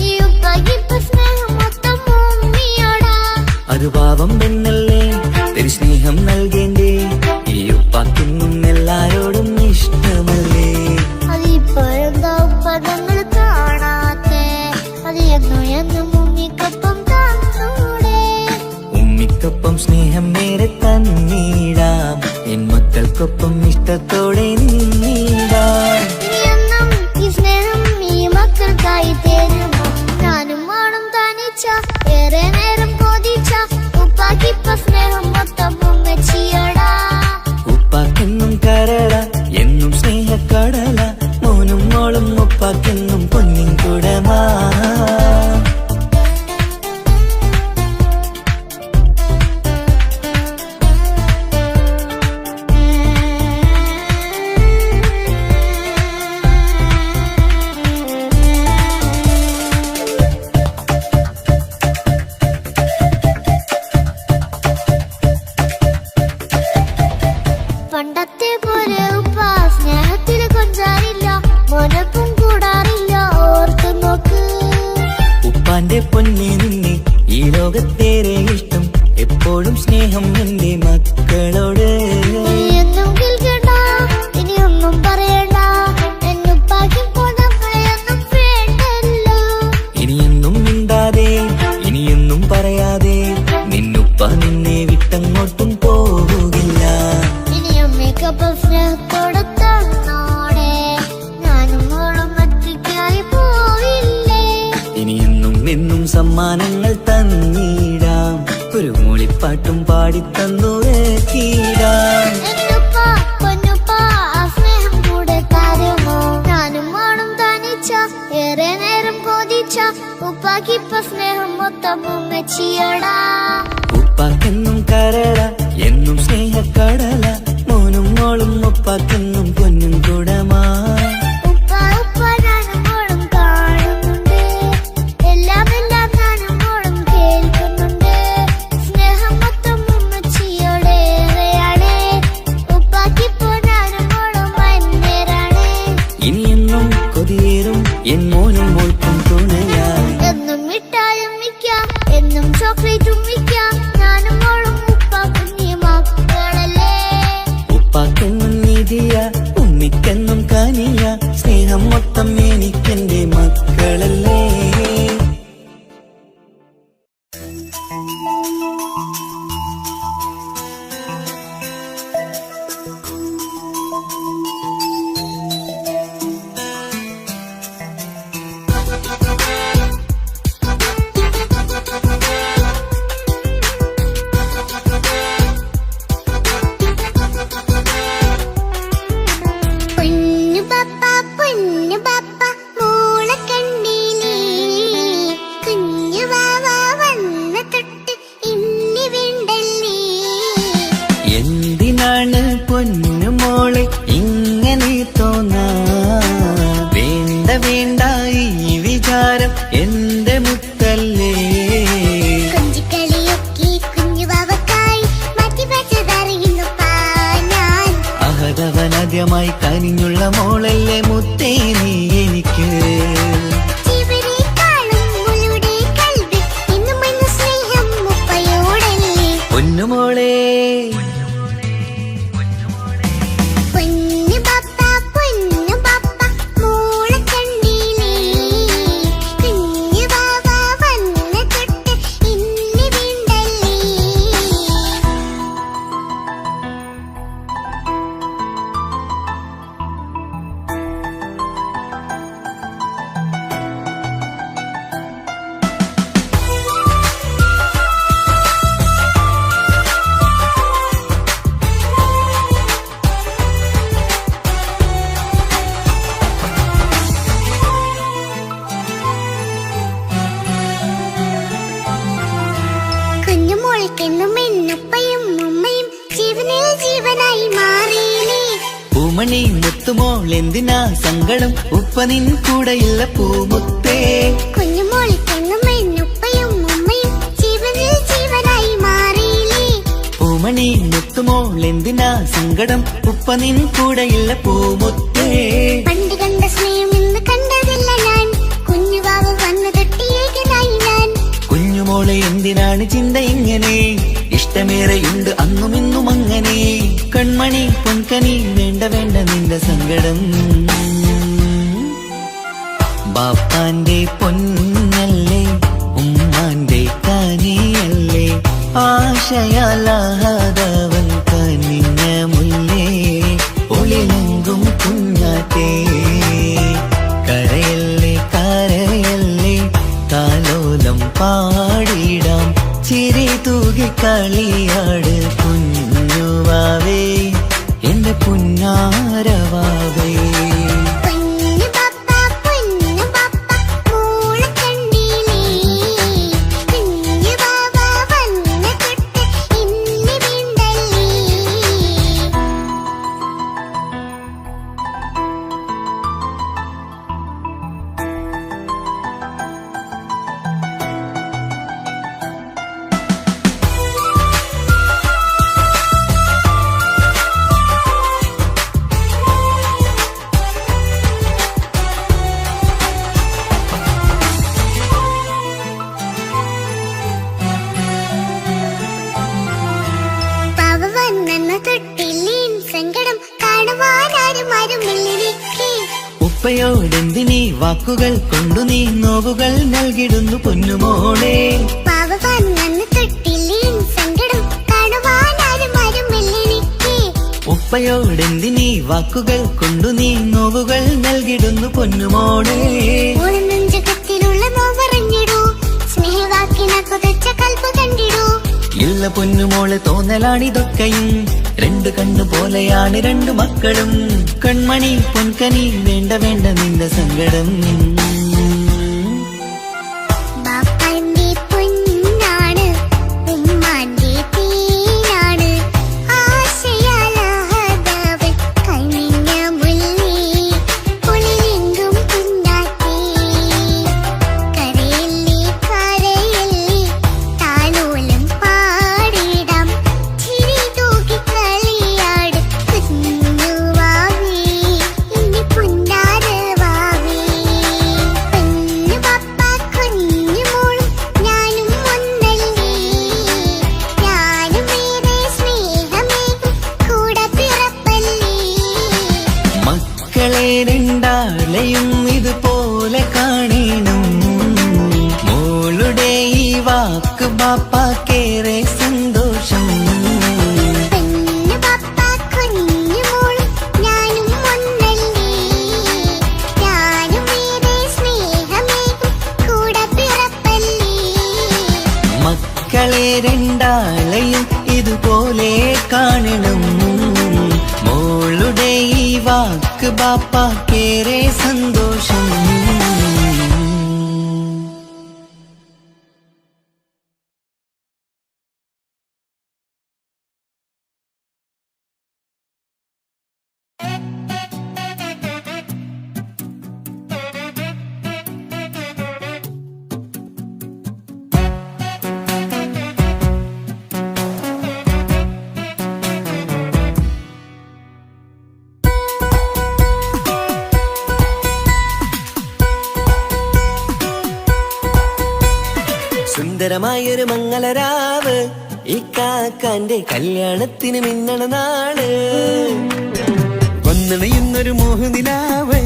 Speaker 2: ഈ ഉപ്പാക്കിപ്പ സ്നേഹം മൊത്തം ഉമ്മിയോടാ.
Speaker 1: അത് പാവം പെണ്ണല്ലേ തിരു സ്നേഹം നൽകേണ്ടേ, ഈ ഉപ്പാക്കെന്നും എല്ലാരോടും ഇഷ്ടമല്ലേ.
Speaker 2: അതിപ്പോഴെന്താ ഉപ്പ ഞങ്ങൾ കാണാത്തെ, അത് എന്നും എന്നും ഉമ്മിക്കൊപ്പം തന്നൂടെ.
Speaker 1: ഉമ്മിക്കൊപ്പം സ്നേഹം നേരെ തന്നീടാം, എൻ മക്കൾക്കൊപ്പം ഇഷ്ടത്തോടെ നിന്നീടാം.
Speaker 2: ഇനിയെന്നും ഈ സ്നേഹം ഈ മക്കൾക്കായി തരുമോ, ഞാനും മോളും തനിച്ച ഏറെ നേരം കൊതിച്ച ഉപ്പാക്കിപ്പ സ്നേഹം മൊത്തം ഉമ്മച്ചിയോടാ.
Speaker 1: ഉപ്പാക്കെന്നും കരള എന്നും സ്നേഹക്കടല മോനും മോളും ഉപ്പാക്കെന്നും പൊന്നിൻ കുടമാ.
Speaker 2: പണ്ടത്തെ പോലെ ഉപ്പ സ്നേഹത്തിൽ കൊഞ്ചാറില്ല, മോനൊപ്പം കൂടാറില്ല, ഓർത്തു നോക്ക്.
Speaker 1: ഉപ്പാന്റെ പൊന്നെ നിന്നെ ഈ ലോകത്തേറെ ഇഷ്ടം, എപ്പോഴും സ്നേഹം എന്റെ മക്കളോട്.
Speaker 2: ഇനിയൊന്നും കേൾക്കണ്ട, ഇനിയൊന്നും പറയണ്ട, എന്നുപ്പാക്കിപ്പോ നമ്മളെയൊന്നും വേണ്ടല്ലോ.
Speaker 1: ഇനിയെന്നും മിണ്ടാതെ ഇനിയൊന്നും പറയാതെ നിന്നുപ്പ നിന്നെ വിട്ടങ്ങോട്ടും പോവുകില്ല.
Speaker 2: ഇനി അമ്മയ്ക്കൊപ്പം സ്നേഹത്തോടെ തന്നോടെ, ഞാനും മോളും ഒറ്റയ്ക്കായി പോയില്ലേ.
Speaker 1: ഇനിയെന്നും എന്നും സമ്മാനങ്ങൾ തന്നീടാം, ഒരു മൂളിപ്പാട്ടും പാടിത്തന്നു കീടാം.
Speaker 2: എന്നുപ്പ പൊന്നുപ്പ ആ സ്നേഹം കൂടെ തരുമോ, ഞാനും മോളും തനിച്ച ഏറെ നേരം കൊതിച്ച ഉപ്പാക്കിപ്പ സ്നേഹം മൊത്തം ഉമ്മച്ചിയോടാ.
Speaker 1: ഉപ്പാക്കെന്നും കരള എന്നും സ്നേഹക്കടല മോനും മോളും ഉപ്പാക്കെന്നും പൊന്നും കുടമാ.
Speaker 2: ഉപ്പ ഉപ്പ ഞാനും മോളും കാണുന്നുണ്ട്, എല്ലാം എല്ലാം ഞാനും മോളും കേൾക്കുന്നുണ്ട്. സ്നേഹം മൊത്തം ഉമ്മച്ചിയോടേറെയാണ്, ഉപ്പാക്കിപ്പോ ഞാനും മോളും വന്നേരാണ്.
Speaker 1: ഇനിയെന്നും കൊതിയേറും എൻ മോനും മോൾക്കും തുണയായി.
Speaker 2: എന്നും മിഠായും വിൽക്കാം, എന്നും ചോക്ലേറ്റും വിൽക്കാം, ഞാനും മോളും ഉപ്പാക്കും നീ മക്കളല്ലേ.
Speaker 1: ഉപ്പാക്കെന്നും നീതിയ ഉമ്മിക്കെന്നും കനിയ സ്നേഹം മൊത്തം എനിക്കെന്റെ മക്കളല്ലേ.
Speaker 2: പൊന്നു പപ്പ മോൾക്കെന്നും എന്നുപ്പയും ഉമ്മയും ജീവനിൽ ജീവനായി മാറിയില്ലേ.
Speaker 1: പൂമണി മുത്തുമോൾ എന്തിനാ സങ്കടം, ഉപ്പ നിൻ കൂടെയില്ല പൂമുത്തേ.
Speaker 2: കുഞ്ഞുമോൾക്കെന്നും എന്നുപ്പയും ഉമ്മയും ജീവനിൽ ജീവനായി മാറിയില്ലേ.
Speaker 1: പൂമണി മുത്തുമോൾ എന്തിനാ സങ്കടം, ഉപ്പ നിൻ കൂടെയില്ല പൂമുത്തേ.
Speaker 2: പണ്ട് കണ്ട സ്നേഹം ഇന്ന് കണ്ടതില്ല ഞാൻ, കുഞ്ഞുവാവ് വന്നു തൊട്ടിയേകനായി ഞാൻ.
Speaker 1: കുഞ്ഞുമോളെ എന്തിനാണ് ചിന്ത ഇങ്ങനെ, ഇഷ്ടമേറെയുണ്ട് അന്നും ഇന്നും അങ്ങനെ. കൺമണി പൊൻകനി വേണ്ട വേണ്ട നിന്റെ സങ്കടം. ബാപ്പാന്റെ പൊന്നല്ലേ ഉമ്മാന്റെ കനിയല്ലേ, ആശയാലാഹതവൻ കനിഞ്ഞ മുല്ലേ. ഒളിലെങ്കും കുഞ്ഞാറ്റേ കരയല്ലേ കരയല്ലേ, താലോലം പാടിടാം ചിരി തൂകി കളിയാട്. കുഞ്ഞുവാവേ എന്റെ പുന്നാരവാവേ.
Speaker 2: പൊന്നു പപ്പ മോളെ കണ്ടില്ലേ, കുഞ്ഞു ബാബ വന്ന തൊട്ട് ഇന്ന് വീണ്ടല്ലേ. പാവ വന്നെന്ന തൊട്ടില്ലേൻ സങ്കടം കാണുവാനാരും ആരുമില്ലിരിക്കേ.
Speaker 1: ഉപ്പയോടെന്തിനീ വാക്കുകൾ കൊണ്ടു നീ നോവുകൾ നൽകിടുന്നു പൊന്നുമോളെ.
Speaker 2: പാവ വന്നെന്ന തൊട്ടില്ലേൻ സങ്കടം കാണുവാനാരും ആരുമില്ലിരിക്കേ.
Speaker 1: ഉപ്പയോടെന്തിനീ വാക്കുകൾ കൊണ്ടു നീ നോവുകൾ നൽകിടുന്നു പൊന്നുമോളെ.
Speaker 2: ഓള് നെഞ്ചകത്തിലുള്ള നോവറിഞ്ഞിടൂ, സ്നേഹവാക്കിന കൊതച്ച കൽപ്പ് കണ്ടിടൂ.
Speaker 1: ഇല്ല പൊന്നുമോളെ തോന്നലാണിതൊക്കെയും, രണ്ടു കണ്ണു പോലെയാണ് രണ്ടു മക്കളും. കൺമണി പൊൻകനി വേണ്ട വേണ്ട നിന്റെ സങ്കടം.
Speaker 2: ബാപ്പാന്റെ പൊന്നാണ് ഉമ്മാന്റെ തീനാണ്, ആശയാലാഹതവൻ കനിഞ്ഞ മുല്ലേ. ഒളിലെങ്കും കുഞ്ഞാറ്റേ കരയല്ലേ കരയല്ലേ, താലോലം പാടിടാം ചിരി തൂകി കളിയാട്. കുഞ്ഞുവാവേ എന്റെ പുന്നാരവാവേ. പൊന്നു പപ്പ കുഞ്ഞുമോളും ഞാനും ഒന്നല്ലേ, ഞാനും ഏറെ സ്നേഹമേകും കൂടെ പിറപ്പല്ലേ.
Speaker 1: മക്കളെ രണ്ടാളെയും ഇതുപോലെ കാണണം, മോളുടെ ഈ വാക്ക് ബാപ്പാക്കേറെ സന്തോഷം.
Speaker 2: പൊന്നു പപ്പ കുഞ്ഞുമോളും ഞാനും ഒന്നല്ലേ, ഞാനും ഏറെ സ്നേഹമേകും കൂടെ പിറപ്പല്ലേ.
Speaker 1: മക്കളെ രണ്ടാളെയും ഇതുപോലെ കാണണം, മോളുടെ ഈ വാക്ക് ബാപ്പാക്കേറെ സന്തോഷം. സുന്ദരമായൊരു മംഗളരാവ്, ഈ കാക്കാന്റെ കല്യാണത്തിന് മിന്നണ നാള്. വന്നണയുന്നൊരു മോഹനിലാവ്,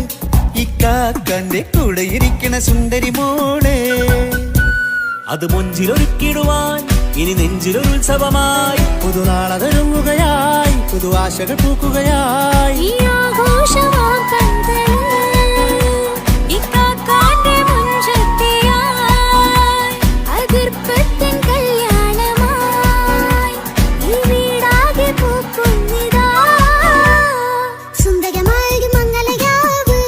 Speaker 1: ഈ കാക്കാന്റെ കൂടെ ഇരിക്കണ സുന്ദരി മോള്. അത് മൊഞ്ചിലൊരുക്കിടുവാൻ ഇനി നെഞ്ചിലൊരു ഉത്സവമായി, പുതുനാളതൊരുങ്ങുകയായി, പുതുവാശകൾ പൂക്കുകയായി.
Speaker 3: ഈ ആഘോഷമാക്കന്തല് ഇക്കാക്കാന്റെ മുൻചെത്തിയായി, അതിർപ്പത്തിൻ കല്യാണമായി ഈ വീടാകെ പൂക്കുന്നിതാ.
Speaker 2: സുന്ദരമായൊരു മംഗളരാവ്,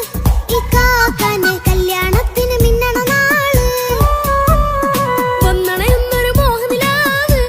Speaker 2: ഈ കാക്കാന്റെ കല്യാണത്തിന് മിന്നണ നാള്.
Speaker 3: വന്നണയുന്നൊരു മോഹനിലാവ്,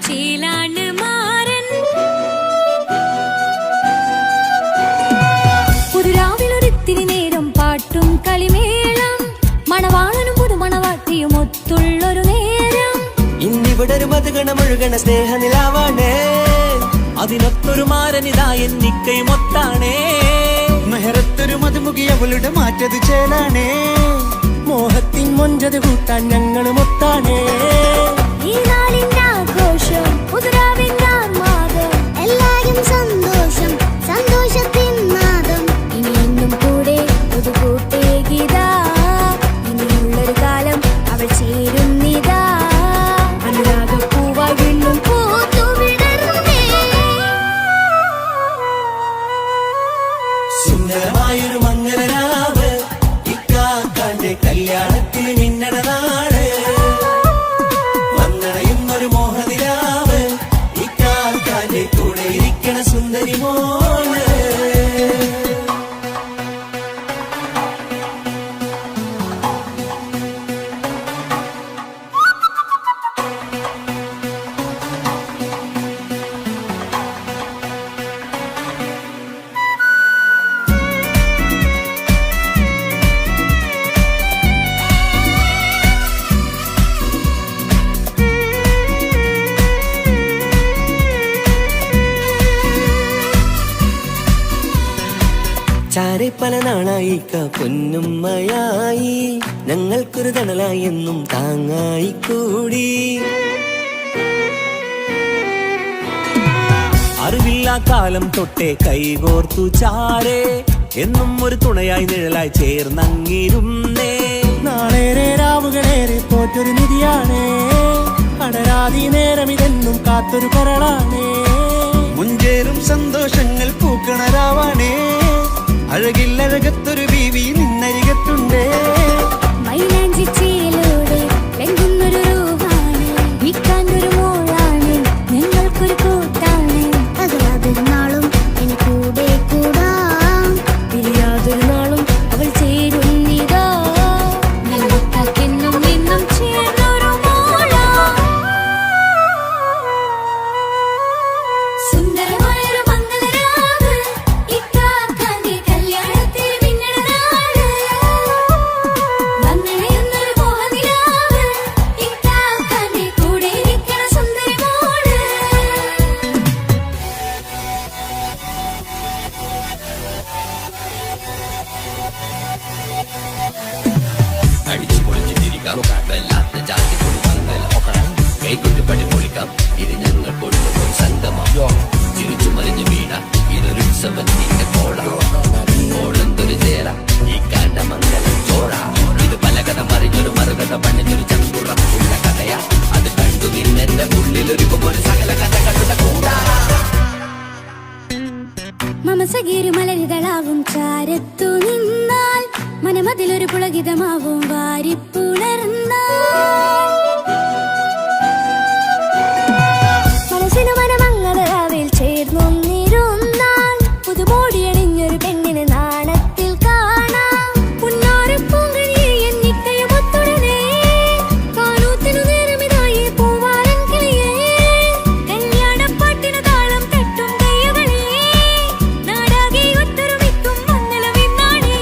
Speaker 3: ചേലാണ് മാരൻ. പുതുരാവിലൊരിത്തിരി നേരം പാട്ടും കളിമേളം, മണവാളനും പുതുമണവാട്ടിയും ഒത്തുള്ളൊരു നേരം.
Speaker 1: ഇന്നിവിടെ ഒരു മധുഗണമൊഴുകണ സ്നേഹനിലാവാണേ, അതിനൊത്തൊരു മാരനിതാ എന്നിക്കൈമൊത്താണേ. മെഹറത്തൊരു മധുമുഖി അവളുടെ മാറ്റത് ചേലാണേ, മോഹത്തിൻ മൊഞ്ചത് കൂട്ടാൻ ഞങ്ങളും ഒത്താണേ.
Speaker 2: ഈ നാളിന്റെ ആഘോഷം പുതുരാവിന്റെ ആർമാദം, എല്ലാരും സന്തോഷം സന്തോഷത്തിൻ നാദം.
Speaker 3: ഇനി എന്നും കൂടെ പുതുകൂട്ടേ ഗീതാ, ഇനിയുള്ളൊരു കാലം അവൾ ചേരുന്നിതാ. അനുരാഗപ്പൂവായി വീണ്ടും
Speaker 2: പൂത്തുവിടരുന്നേ.
Speaker 1: സുന്ദരമായൊരു മംഗളരാവ്, ഇക്കാക്കാന്റെ കല്യാണത്തിന് മിന്നണ നാട്. വന്നണയുന്നൊരു മോഹനിലാവ്, ഇക്കാക്കാന്റെ കൂടെ ഇരിക്കണ സുന്ദരി മോള്. ചാരെ പല നാളായി പൊന്നുമ്മയായി, ഞങ്ങൾക്കൊരു തണലായി എന്നും താങ്ങായി കൂടി. അറിവില്ലാ കാലം തൊട്ടേ കൈകോർത്തു ചാരേ, എന്നും ഒരു തുണയായി നിഴലായി ചേർന്നങ്ങിരുന്നേ. നാളേറെ രാവുകളേറെ തോറ്റൊരു നിധിയാണേ, അടരാതി നേരം ഇതെന്നും കാത്തൊരു കരളാണേ. മുഞ്ചേറും സന്തോഷങ്ങൾ പൂക്കണരാവാണേ, അഴകില്ലഴകത്തൊരു ബീവി നിന്നരികത്തുണ്ടേ.
Speaker 3: മൈലാഞ്ചിച്ചേലോടെ ലംഘുന്നൊരു രൂപാണ്, വിക്കാനൊരു മോളാണ്, ഞങ്ങൾക്കൊരു കൂട്ടാണ്.
Speaker 2: അതൊരു നാളും ഇനി കൂടെ കൂടാം,
Speaker 3: പിരിയാതൊരു നാളും അവൾ ചേരുന്നിതാ. ഞങ്ങൾക്കെന്നും എന്നും ചേർന്നൊരു മോളാ. സുന്ദരമായൊരു മംഗളരാവ്, ഇക്കാക്കാന്റെ കല്യാണത്തിൽ മിന്നണ നാട്. വന്നണയുന്നൊരു മോഹനിലാവ്, ഇക്കാക്കാന്റെ കൂടെ ഇരിക്കണ സുന്ദരി മോള്.
Speaker 4: അടിച്ചു പൊളിച്ചിട്ടിരിക്കാം, വല്ലാത്ത ജാതി പൊളി മംഗലം. കൈകൊട്ട് പടി പൊളിക്കാം, ഇത് ഞങ്ങൾ കൊണ്ടുപോയി സംഗമം. ചിരിച്ചു മറിഞ്ഞു വീണ ഇതൊരു ഉത്സവത്തിന്റെ കോളം. കോളന്തൊരു ചേര ഈ കാണ്ട മംഗലം ചോറ. ഇത് പലകഥ മറിഞ്ഞൊരു മറുകഥ പണിഞ്ഞൊരു ചങ്കുറപ്പുള്ള കഥയാ. അത് കണ്ടു നിന്നെന്റെ ഉള്ളിലൊരുക്കുമൊരു സകല കഥ കണ്ട കൂടാ.
Speaker 3: മമസകീരു മലരിതളാവും ചാരത്തു നിന്നാൽ, മനമതിലൊരു പുളകിതമാവും വാരിപ്പുണർന്നാൽ. മനസ്സിനു മനമംഗളരാവിൽ ചേർന്നൊന്നിരുന്നാൽ, പുതുമോടിയണിഞ്ഞൊരു പെണ്ണിന് നാണത്തിൽ കാണാം. പുന്നാരപ്പൂങ്കനിയെ എന്നിക്കയുമൊത്തുടനെ, കാനൂത്തിനു നേരമിതായി പൂവാലൻ കിളിയേ. കല്യാണപ്പാട്ടിനു താളം തട്ടും കയ്യുകളേ, നാടാകെ ഒത്തൊരുമിക്കും മംഗളമെന്നാണേ.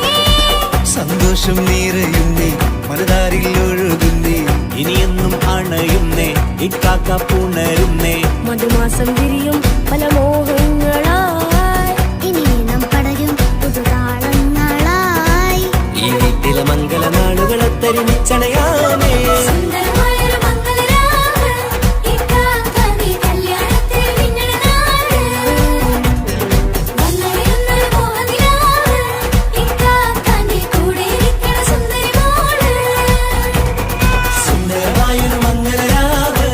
Speaker 1: സന്തോഷം നിറയുന്നേ, മനതാരിൽ ഒഴുകുന്നേ, ഇനിയെന്നും അണയുന്നേ, ഇക്കാക്ക പുണരുന്നേ.
Speaker 3: മധുമാസം വിരിയും പല മോഹങ്ങളായി,
Speaker 2: ഇനി നാം പടരും പുതുതാളങ്ങളായി.
Speaker 1: ഈ വീട്ടിലെ മംഗള നാളുകളൊത്തരിമിച്ചണയാമേ.
Speaker 3: സുന്ദരമായൊരു മംഗളരാവ്, ഇക്കാക്കാന്റെ കല്യാണത്തിൽ മിന്നണ നാട്. വന്നണയുന്നൊരു മോഹനിലാവ്, ഇക്കാക്കാന്റെ കൂടെ ഇരിക്കണ സുന്ദരി മോള്.
Speaker 1: സുന്ദരമായൊരു മംഗളരാവ്,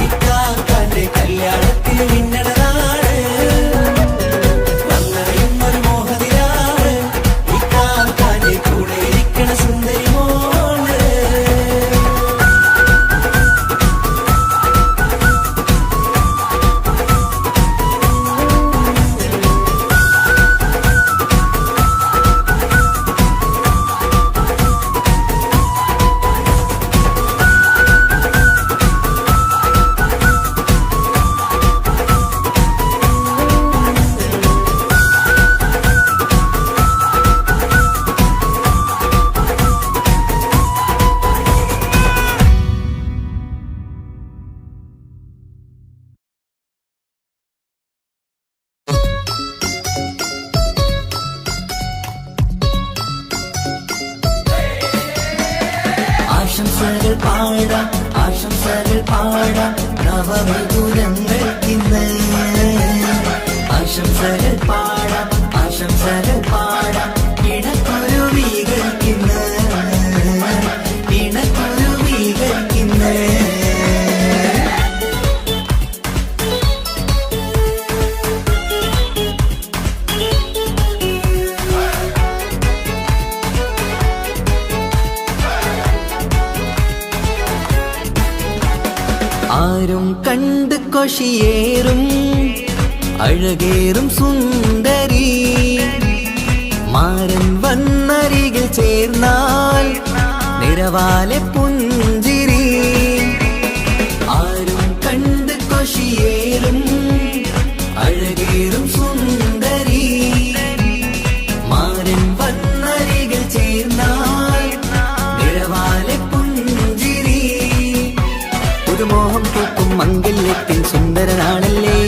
Speaker 1: ഇക്കാക്കാന്റെ കല്യാണത്തിന് മിന്നണ നാട്. പാടാം നവമിഥുനങ്ങൾക്കിന്ന് ആശംസകൾ പാടാം ആശംസകൾ പാടാം ഇണക്കുരുവികൾക്കിന്ന് ഇണക്കുരുവികൾക്കിന്ന് ആരും കണ്ട് കൊഷിയേറും അഴകേറും സുന്ദരി മാരൻ വന്നരികിൽ ചേർന്നാൽ നിറവാലെ പുഞ്ചിരി ആരും കണ്ട് കൊഷിയേറും അഴകേറും സുന്ദരി മാരൻ വന്നരികിൽ ചേർന്നാൽ നിറവാലെ പുഞ്ചിരി പുതുമോഹം പൂക്കും മംഗല്യത്തിൻ സുന്ദരനാണല്ലേ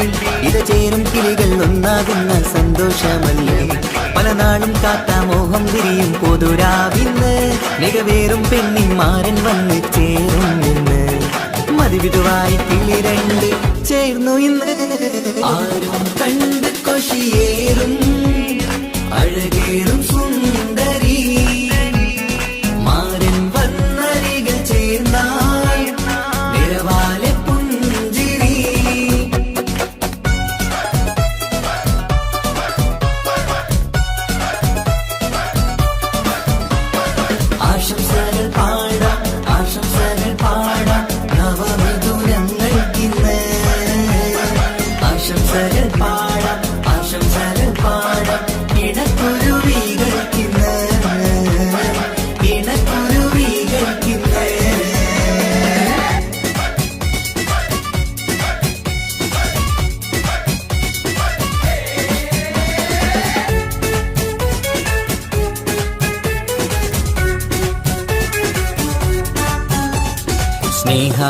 Speaker 1: ഇത് ചേരും കിളികൾ ഒന്നാകുന്ന സന്തോഷമല്ലേ പല നാളും കാത്ത മോഹം തിരിയും പൊതുരാവിന്ന് മികവേറും പെണ്ണിന്മാരൻ വന്ന് ചേരും ഇന്ന് മതിവിധുവായി കിളി രണ്ട് ചേർന്നു ഇന്ന് ആരും കണ്ട് കൊഷിയേറും അഴകേറും സുന്ദരി മാരൻ വന്നരികിൽ ചേർന്നാൽ നിറവാലെ പുഞ്ചിരി ആശംസകൾ പാടാം ആശംസകൾ പാടാം നവമിഥുനങ്ങൾക്കിന്ന് ആശംസകൾ പാടാം ആശംസകൾ പാടാം ഇണക്കുരുവികൾക്കിന്ന് ഇണക്കുരുവികൾക്കിന്ന്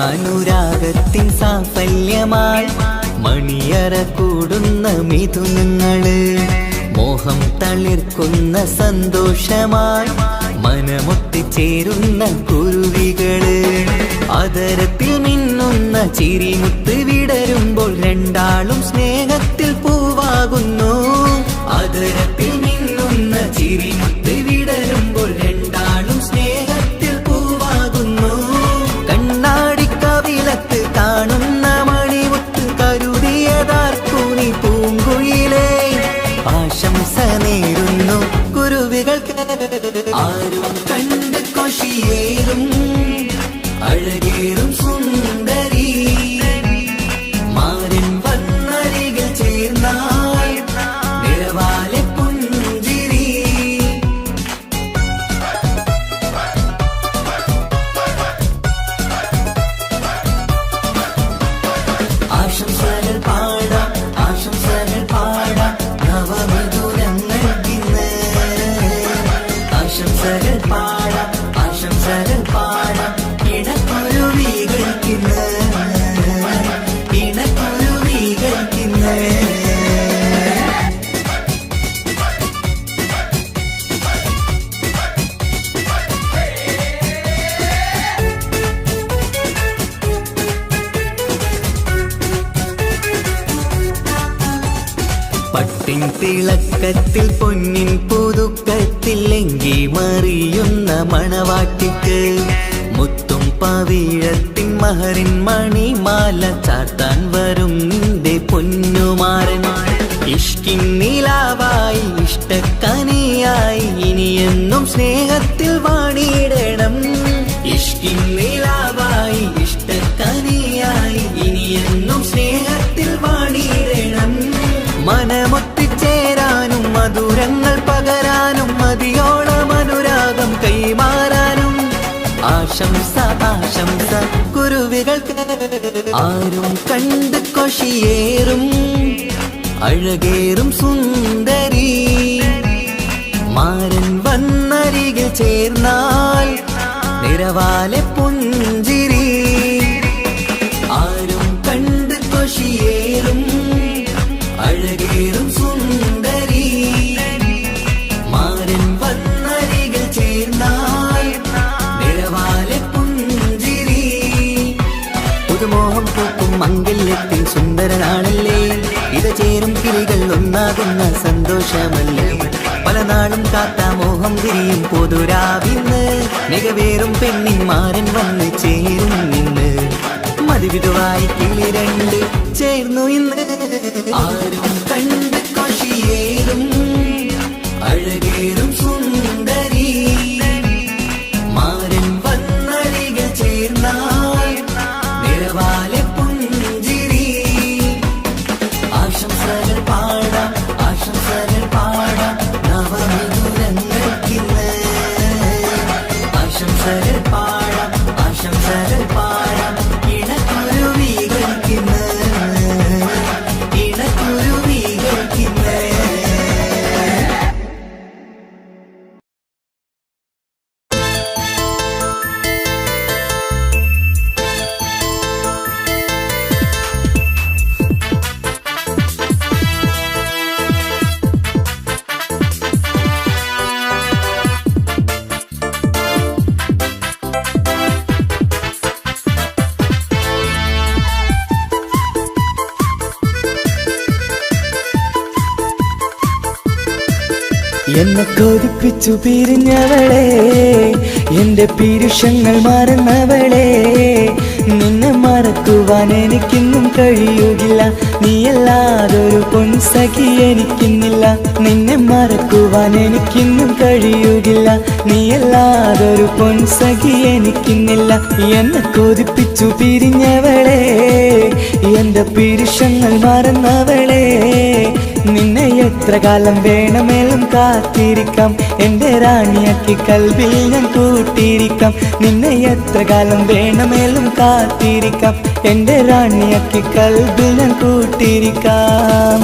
Speaker 1: സ്നേഹാനുരാഗത്തിൻ സാഫല്യമായി മണിയറ കൂടുന്ന മിഥുനങ്ങള് മോഹം തളിർക്കുന്ന സന്തോഷമായി മനമൊത്തിച്ചേരുന്ന കുരുവികള് അതരത്തിൽ മിന്നുന്ന ചിരിമുത്ത് വിടരുമ്പോൾ രണ്ടാളും സ്നേഹത്തിൽ പൂവാകുന്നു അതരത്തിൽ മിന്നുന്ന ചിരിമുത്ത് വിടരുമ്പോൾ രണ്ടാളും സ്നേഹത്തിൽ പൂവാകുന്നു കണ്ണാടിക്കവിളത്ത് കാണുന്ന മണിമുത്ത് കരുതിയതാർക്കൂനി പൂങ്കുയിലേ ആശംസ നേരുന്നു കുരുവികൾക്ക് ആരും കണ്ട് കൊഷിയേറും അഴകേറും സുന്ദരി മാരൻ വന്നരികിൽ ചേർന്നാൽ നിറവാലെ പുഞ്ചിരി ആശംസകൾ പാടാം ആശംസകൾ പാടാം നവമിഥുനങ്ങൾക്കിന്ന് ആശംസകൾ പാടാം ആശംസകൾ പാടാം ഇണക്കുരുവികൾക്കിന്ന് ഇണക്കുരുവികൾക്കിന്ന് പട്ടിൻ തിളക്കത്തിൽ പൊന്നിൻ പുതുക്കത്തിൽ എങ്കി മറിയുന്ന മണവാട്ടിക്ക് മുത്തും പവിഴത്തിൻ മഹറിൻ മണിമാല ചാർത്താൻ വരും നിന്റെ പൊന്നുമാരൻ ഇഷ്കിൻ നിലാവായി ഇഷ്ടക്കനിയായി ഇനിയെന്നും സ്നേഹത്തിൽ വാണിയിടണം ഇഷ്കിൻ നിലാവായി ഇഷ്ടക്കനിയായി ഇനിയെന്നും സ്നേഹത്തിൽ വാണിയിടണം മനമൊത്തിച്ചേരാനും മധുരങ്ങൾ പകരാനും മതിയോളം അനുരാഗം കൈമാറാനും ആശംസ ആശംസ കുരുവികൾക്ക് ആരും കണ്ട് കൊഷിയേറും അഴകേറും സുന്ദരി മാരൻ വന്നരികിൽ ചേർന്നാൽ നിറവാലെ പുഞ്ചിരി ആരും കണ്ട് കൊഷിയേറും അഴകേറും സുന്ദരി മാരൻ വന്നരികിൽ ചേർന്നാൽ നിറവാലെ പുഞ്ചിരി മംഗല്യത്തിൻ സുന്ദരനാണല്ലേ ഇത് ചേരും കിളികൾ ഒന്നാകുന്ന സന്തോഷമല്ലേ പല നാളും കാത്ത മോഹം തിരിയും പൊതുരാവിന്ന് മികവേറും പെണ്ണിൻ മാരൻ വന്ന് ചേരും നിന്ന് മതിവിധുവായി കിളി രണ്ട് ചേർന്നു ഇന്ന് ആരും കണ്ട് കൊഷിയേറും അഴകേറും സുന്ദരി മാരൻ വന്നരികൾ ചേർന്നാൽ നിറവാലെ പുഞ്ചിരി ആശംസകൾ പാടാം നവമധുരങ്ങൾക്കിന്ന് ആശംസകൾ പാടാം ഇണക്കുരുവികൾക്കിന്ന്
Speaker 5: എന്നെ കൊതിപ്പിച്ചു പിരിഞ്ഞവളെ എന്റെ പീരുഷങ്ങൾ മറന്നവളെ നിന്നെ മറക്കുവാൻ എനിക്കിന്നും കഴിയുകില്ല നീയല്ലാതൊരു പൊൻസഖി എനിക്കിന്നില്ല നിന്നെ മറക്കുവാൻ എനിക്കിന്നും കഴിയുകില്ല നീയല്ലാതൊരു പൊൻസഖി എനിക്കിന്നില്ല എന്നെ കൊതിപ്പിച്ചു പിരിഞ്ഞവളെ എന്റെ പീരുഷങ്ങൾ മറന്നവളെ നിന്നെ എത്ര കാലം വേണമെങ്കിലും കാത്തിരിക്കാം എന്റെ റാണിയാക്കി കൽവിൽ ഞാൻ കൂട്ടിയിരിക്കാം നിന്നെ എത്ര കാലം വേണമെങ്കിലും കാത്തിരിക്കാം എന്റെ റാണിയാക്കി കൽവിൽ ഞാൻ കൂട്ടിയിരിക്കാം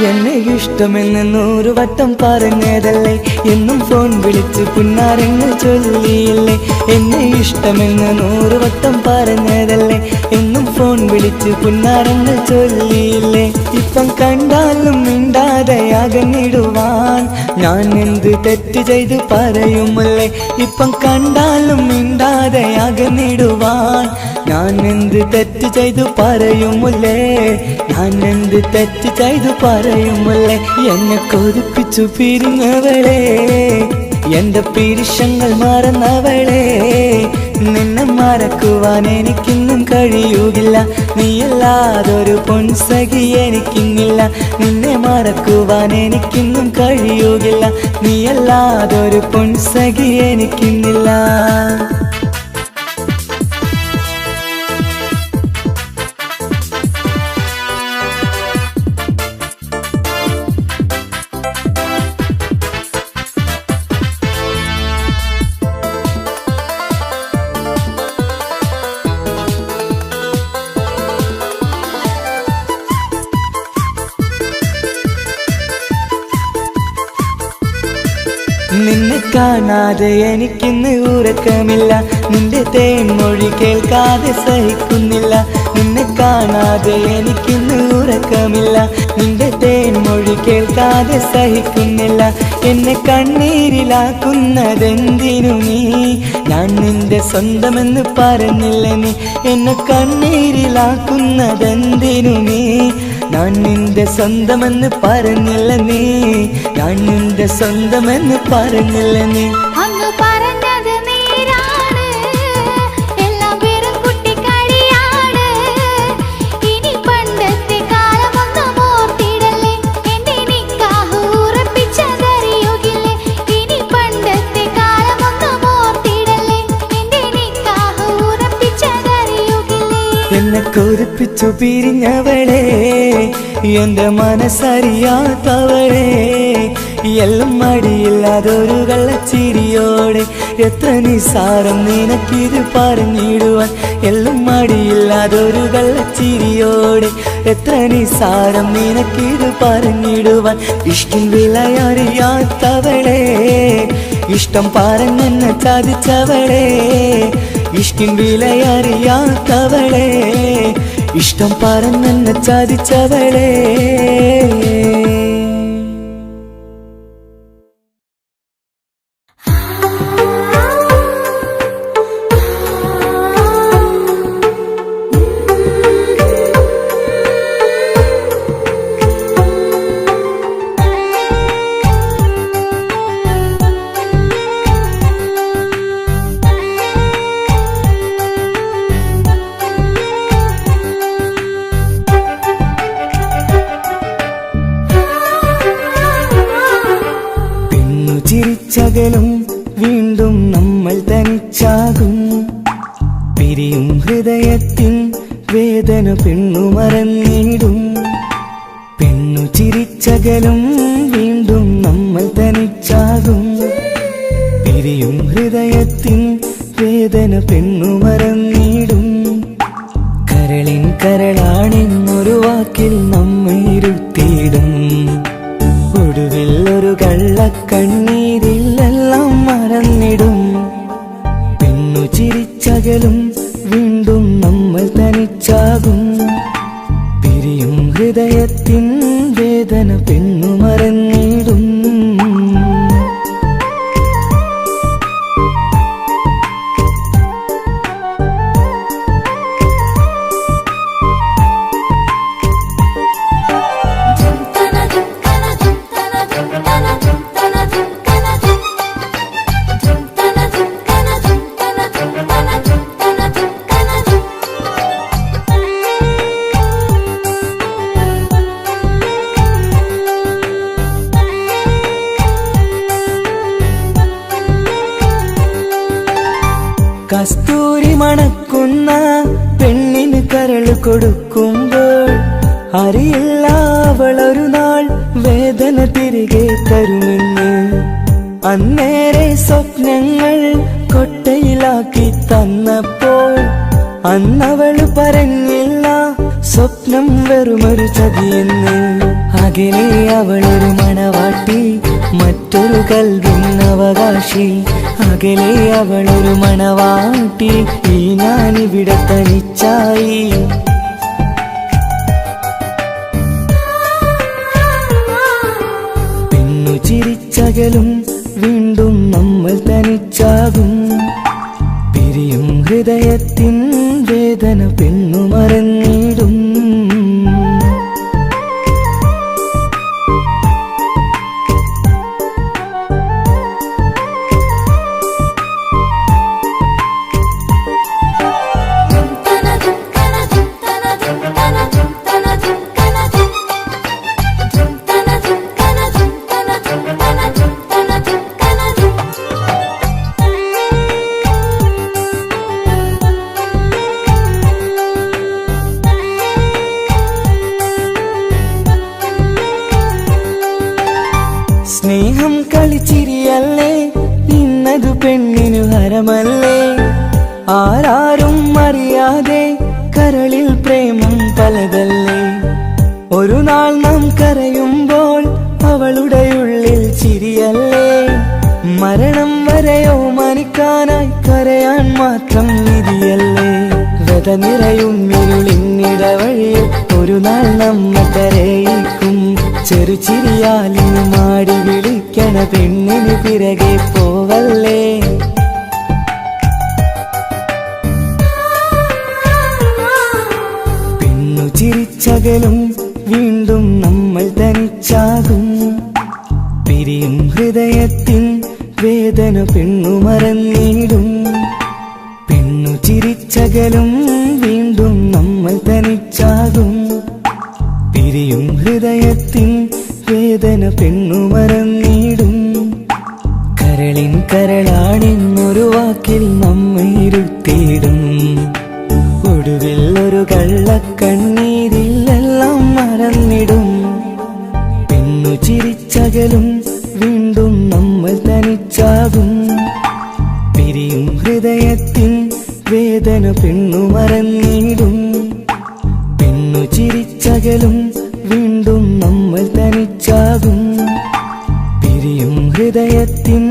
Speaker 5: എന്നെ ഇഷ്ടമെന്ന് 100 വട്ടം പറഞ്ഞതല്ലേ എന്നും ഫോൺ വിളിച്ച് പുന്നാരങ്ങൾ ചൊല്ലിയില്ലേ എന്നെ ഇഷ്ടമെന്ന് 100 വട്ടം പറഞ്ഞതല്ലേ എന്നും ഫോൺ വിളിച്ച് പുന്നാരങ്ങൾ ചൊല്ലിയില്ലേ ഇപ്പം കണ്ടാലും മിണ്ടാതെ അകന്നിടുവാൻ ഞാൻ എന്ത് തെറ്റ് ചെയ്ത് പറയുമല്ലേ ഇപ്പം കണ്ടാലും മിണ്ടാതെ അകന്നിടുവാൻ ഞാൻ എന്ത് തെറ്റ് ചെയ്തു പറയുമല്ലേ ഞാൻ എന്ത് തെറ്റ് ചെയ്തു പറയുമല്ലേ എന്നെ കൊതിപ്പിച്ചു പിരിഞ്ഞവളെ എന്റെ പീരുഷങ്ങൾ മറന്നവളെ നിന്നെ മറക്കുവാൻ എനിക്കിന്നും കഴിയുകില്ല നീയല്ലാതൊരു പൊൻസഖി എനിക്കിന്നില്ല നിന്നെ മറക്കുവാൻ എനിക്കിന്നും കഴിയുകില്ല നീയല്ലാതൊരു പൊൻസഖി എനിക്കിന്നില്ല നിന്നെ കാണാതെ എനിക്കിന്ന് ഉറക്കമില്ല നിന്റെ തേൻമൊഴി കേൾക്കാതെ സഹിക്കുന്നില്ല നിന്നെ കാണാതെ എനിക്കിന്ന് ഉറക്കമില്ല നിന്റെ തേൻമൊഴി കേൾക്കാതെ സഹിക്കുന്നില്ല എന്നെ കണ്ണീരിലാക്കുന്നതെന്തിനു നീ ഞാൻ നിന്റെ സ്വന്തമെന്ന് പറഞ്ഞില്ല നീ എന്നെ കണ്ണീരിലാക്കുന്നതെന്തിനു നീ ഞാൻ നിന്റെ സ്വന്തമെന്ന് പറഞ്ഞില്ല നീ ഞാൻ നിന്റെ സ്വന്തമെന്ന് പറഞ്ഞില്ല നീ
Speaker 2: അങ്ങ് പറഞ്ഞത് നേരാണ് എല്ലാം വെറും കുട്ടിക്കളിയാണ് ഇനി പണ്ടത്തെ കാലമൊന്നും ഓർത്തിടല്ലേ എന്റെ നിക്കാഹ് ഉറപ്പിച്ചതറിയുകില്ലേ ഇനി പണ്ടത്തെ കാലമൊന്നും ഓർത്തിടല്ലേ എന്റെ നിക്കാഹ് ഉറപ്പിച്ചതറിയുകില്ലേ
Speaker 5: എന്നെ കൊതിപ്പിച്ചു പിരിഞ്ഞവളെ എന്റെ മനസ്സറിയാത്തവളെ എല്ലാം മടിയില്ലാതൊരു കള്ളച്ചിരിയോടെ എത്ര നിസാരം നിനക്കിത് പറഞ്ഞിടുവാൻ എല്ലാം മടിയില്ലാതൊരു കള്ളച്ചിരിയോടെ എത്ര നിസാരം നിനക്കിത് പറഞ്ഞിടുവാൻ ഇഷ്ടം വിലയറിയാത്തവളെ ഇഷ്ടം പറഞ്ഞെന്നെ ചതിച്ചവളെ ഇഷ്ടം വിലയറിയാത്തവളെ ഇഷ്ടം പറഞ്ഞെന്നെ ചതിച്ചവളെ ചിരിച്ചകലും വീണ്ടും നമ്മൾ തനിച്ചാകും പിരിയും ഹൃദയത്തിൻ വേദന പെണ്ണു മറന്നിടും പെണ്ണു ചിരിച്ചകലും വീണ്ടും നമ്മൾ തനിച്ചാകും പിരിയും ഹൃദയത്തിൻ വേദന പെണ്ണു മറന്നിടും കരളിൻ കരളാണെന്നൊരു വാക്കിൽ നമ്മെ ഇരുത്തിയിടും ഒടുവിൽ ഒരു കള്ളക്കണ്ണീരിലെല്ലാം മറന്നിടും പെണ്ണു ചിരിച്ചകലും വീണ്ടും നമ്മൾ തനിച്ചാകും പിരിയും ഹൃദയത്തിൻ വേദന പെണ്ണു മറന്നിടും കസ്തൂരി മണക്കുന്ന പെണ്ണിന് കരള് കൊടുക്കുമ്പോൾ അറിയില്ല അവളൊരു നാൾ വേദന തിരികെ തരുമെന്ന് അന്നേരെ സ്വപ്നങ്ങൾ കൊട്ടയിലാക്കി തന്നപ്പോൾ അന്നവള് പറഞ്ഞില്ല സ്വപ്നം വെറുമൊരു ചതിയെന്ന് അകലെ അവളൊരു മണവാട്ടി മറ്റൊരു കൽവിൻ അവകാശി അകലെ അവളൊരു മണവാട്ടി ഈ ഞാനിവിടെ തനിച്ചായി പെണ്ണു ചിരിച്ചകലും വീണ്ടും നമ്മൾ തനിച്ചാകും പിരിയും ഹൃദയത്തിൻ വേദന പെണ്ണു മറന്നിടും സ്നേഹം കളിച്ചിരിയല്ലേ ഇന്നതു പെണ്ണിനു ഹരമല്ലേ ആരാരും അറിയാതെ കരളിൽ പ്രേമം പലതല്ലേ ഒരു നാൾ നാം കരയുമ്പോൾ അവളുടെ ഉള്ളിൽ ചിരിയല്ലേ മരണം വരെയോ മരിക്കാനായി കരയാൻ മാത്രം വിധിയല്ലേ വ്യത നിറയും ഇരുളിന്നിടവഴിയിൽ ഒരു നാൾ നമ്മ കരയിക്കും ചെറുചിരിയാലിന് മാടി വിളിക്കണ പെണ്ണിന് പിറകെ പോവല്ലേ പെണ്ണു ചിരിച്ചകലും വീണ്ടും നമ്മൾ തനിച്ചാകും പിരിയും ഹൃദയത്തിൻ വേദന പെണ്ണു മറന്നിടും പെണ്ണു ചിരിച്ചകലും വീണ്ടും നമ്മൾ തനിച്ചാകും പിരിയും ഹൃദയത്തിൻ വേദന പെണ്ണു മറന്നിടും കരളിൻ കരളാണെന്നൊരു വാക്കിൽ നമ്മെ ഇരുത്തിയിടും ഒടുവിൽ ഒരു കള്ളക്കണ്ണീരിലെല്ലാം മറന്നിടും പെണ്ണു ചിരിച്ചകലും നമ്മൾ തനിച്ചാകും പിരിയും ഹൃദയത്തിൻ